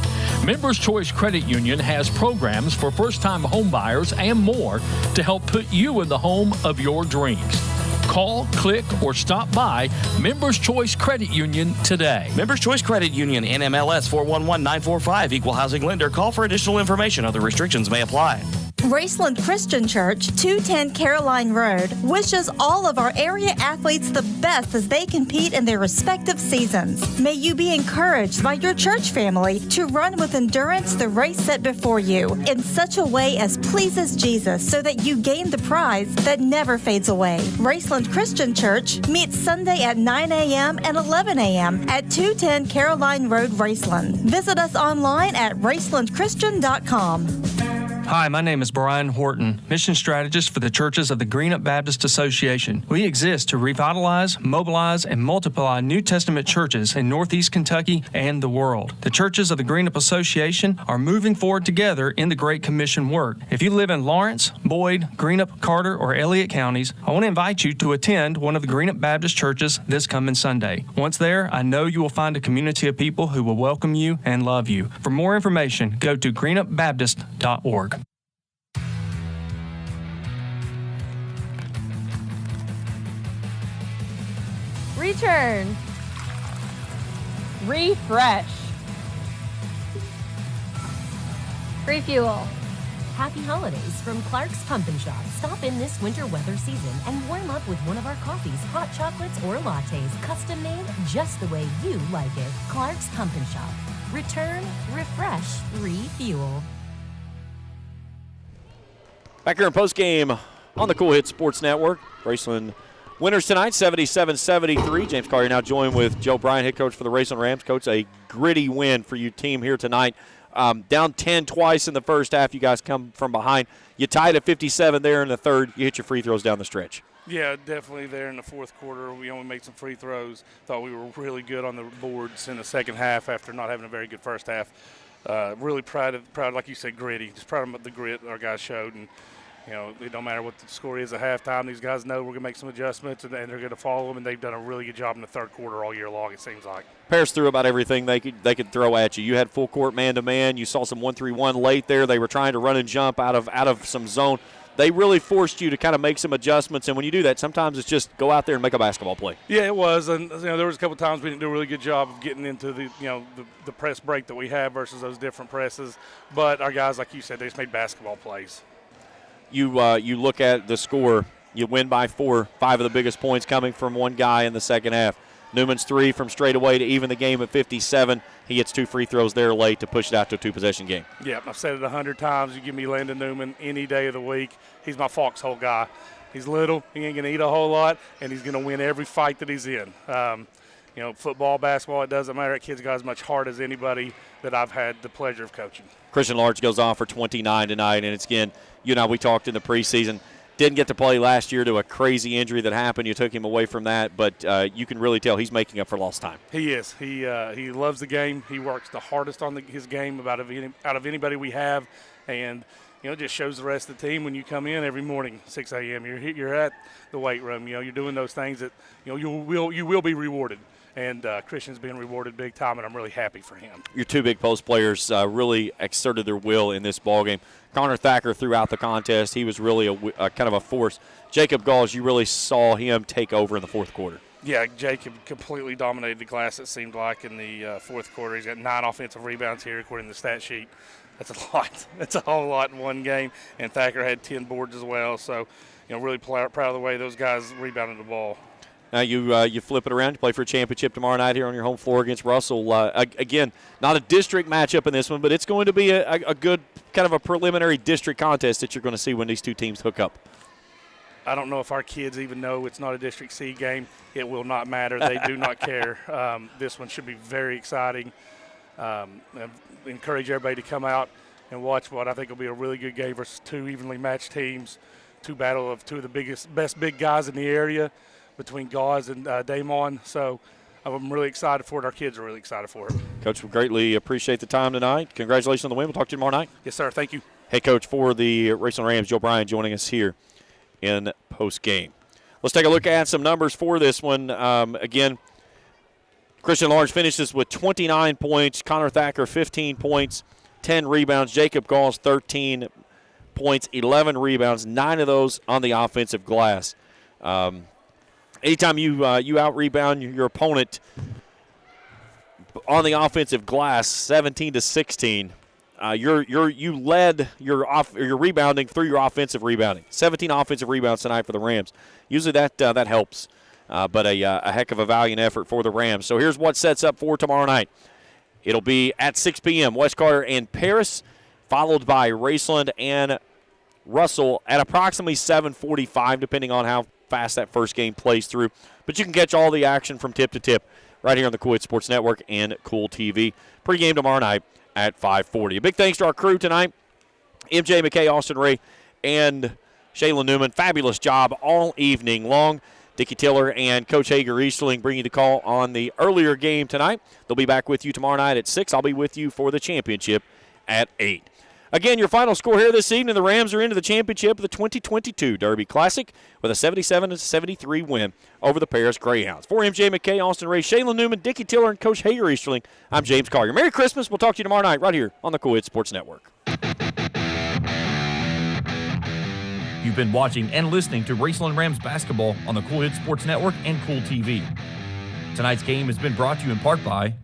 Members Choice Credit Union has programs for first-time home buyers and more to help put you in the home of your dreams. Call, click, or stop by Members Choice Credit Union today. Members Choice Credit Union, NMLS 411945, Equal Housing Lender. Call for additional information. Other restrictions may apply. Raceland Christian Church, 210 Caroline Road, wishes all of our area athletes the best as they compete in their respective seasons. May you be encouraged by your church family to run with endurance the race set before you in such a way as pleases Jesus so that you gain the prize that never fades away. Raceland Christian Church meets Sunday at 9 a.m. and 11 a.m. at 210 Caroline Road, Raceland. Visit us online at racelandchristian.com. Hi, my name is Brian Horton, Mission Strategist for the Churches of the Greenup Baptist Association. We exist to revitalize, mobilize, and multiply New Testament churches in Northeast Kentucky and the world. The Churches of the Greenup Association are moving forward together in the Great Commission work. If you live in Lawrence, Boyd, Greenup, Carter, or Elliott counties, I want to invite you to attend one of the Greenup Baptist churches this coming Sunday. Once there, I know you will find a community of people who will welcome you and love you. For more information, go to greenupbaptist.org. Return. Refresh. Refuel. Happy holidays from Clark's Pump and Shop. Stop in this winter weather season and warm up with one of our coffees, hot chocolates, or lattes, custom made just the way you like it. Clark's Pump and Shop. Return, refresh, refuel. Back here in postgame on the Cool Hit Sports Network. Raceland winners tonight, 77-73. James Collier now joined with Joe Bryan, head coach for the Raceland Rams. Coach, a gritty win for your team here tonight. Down 10 twice in the first half. You guys come from behind. You tied at 57 there in the third. You hit your free throws down the stretch. Yeah, definitely there in the fourth quarter. We only made some free throws. Thought we were really good on the boards in the second half after not having a very good first half. Really proud, like you said, gritty. Just proud of the grit our guys showed. And, it don't matter what the score is at halftime. These guys know we're going to make some adjustments, and they're going to follow them, and they've done a really good job in the third quarter all year long, it seems like. Paris threw about everything they could throw at you. You had full court man-to-man. You saw some 1-3-1 late there. They were trying to run and jump out of some zone. They really forced you to kind of make some adjustments, and when you do that, sometimes it's just go out there and make a basketball play. Yeah, it was, and there was a couple times we didn't do a really good job of getting into the press break that we have versus those different presses. But our guys, like you said, they just made basketball plays. You look at the score. You win by 4. 5 of the biggest points coming from one guy in the second half. Newman's 3 from straight away to even the game at 57. He gets 2 free throws there late to push it out to a 2-possession game. Yeah, I've said it 100 times. You give me Landon Newman any day of the week. He's my foxhole guy. He's little. He ain't going to eat a whole lot, and he's going to win every fight that he's in. Football, basketball, it doesn't matter. That kid's got as much heart as anybody that I've had the pleasure of coaching. Christian Large goes off for 29 tonight, and it's again, we talked in the preseason. Didn't get to play last year to a crazy injury that happened. You took him away from that, but you can really tell he's making up for lost time. He is. He loves the game. He works the hardest on his game out of anybody we have, and it just shows the rest of the team when you come in every morning, 6 a.m. You're at the weight room. You're doing those things that you will be rewarded. And Christian's being rewarded big time, and I'm really happy for him. Your 2 big post players really exerted their will in this ballgame. Connor Thacker throughout the contest, he was really a kind of a force. Jacob Gauls, you really saw him take over in the fourth quarter. Yeah, Jacob completely dominated the glass, it seemed like, in the fourth quarter. He's got 9 offensive rebounds here, according to the stat sheet. That's a lot. That's a whole lot in one game. And Thacker had 10 boards as well. So, really proud of the way those guys rebounded the ball. Now you flip it around. You play for a championship tomorrow night here on your home floor against Russell. Again, not a district matchup in this one, but it's going to be a good kind of a preliminary district contest that you're going to see when these 2 teams hook up. I don't know if our kids even know it's not a District C game. It will not matter. They do not care. This one should be very exciting. Encourage everybody to come out and watch what I think will be a really good game versus 2 evenly matched teams, 2 battle of 2 of the best big guys in the area, between Gauze and Damon. So I'm really excited for it. Our kids are really excited for it. Coach, we greatly appreciate the time tonight. Congratulations on the win. We'll talk to you tomorrow night. Yes, sir. Thank you. Head coach for the Raceland Rams, Joe Bryan, joining us here in post-game. Let's take a look at some numbers for this one. Again, Christian Large finishes with 29 points. Connor Thacker, 15 points, 10 rebounds. Jacob Gauls, 13 points, 11 rebounds, 9 of those on the offensive glass. Anytime you out-rebound your opponent on the offensive glass, 17-16, you led your rebounding through your offensive rebounding. 17 offensive rebounds tonight for the Rams. Usually that helps, but a heck of a valiant effort for the Rams. So here's what sets up for tomorrow night. It'll be at 6 p.m. West Carter and Paris, followed by Raceland and Russell at approximately 7:45, depending on how fast that first game plays through. But you can catch all the action from tip to tip right here on the Cool Hits Sports Network and Cool TV. Pregame tomorrow night at 5:40. A big thanks to our crew tonight, MJ McKay, Austin Ray, and Shaylin Newman. Fabulous job all evening long. Dickie Tiller and Coach Hager Easterling bring you the call on the earlier game tonight. They'll be back with you tomorrow night at 6. I'll be with you for the championship at 8. Again, your final score here this evening, the Rams are into the championship of the 2022 Derby Classic with a 77-73 win over the Paris Greyhounds. For MJ McKay, Austin Ray, Shaylin Newman, Dickie Tiller, and Coach Hager Easterling, I'm James Collier. Merry Christmas. We'll talk to you tomorrow night right here on the Cool Hits Sports Network. You've been watching and listening to Raceland Rams basketball on the Cool Hits Sports Network and Cool TV. Tonight's game has been brought to you in part by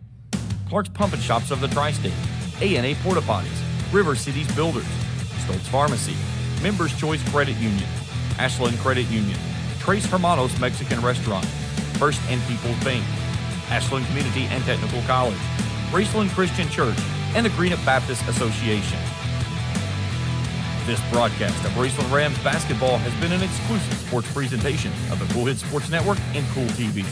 Clark's Pump and Shops of the Tri-State, A&A Porta Potties, River Cities Builders, Stoltz Pharmacy, Members Choice Credit Union, Ashland Credit Union, Trace Hermanos Mexican Restaurant, First and People's Bank, Ashland Community and Technical College, Raceland Christian Church, and the Greenup Baptist Association. This broadcast of Raceland Rams basketball has been an exclusive sports presentation of the Cool Hits Sports Network and Cool TV.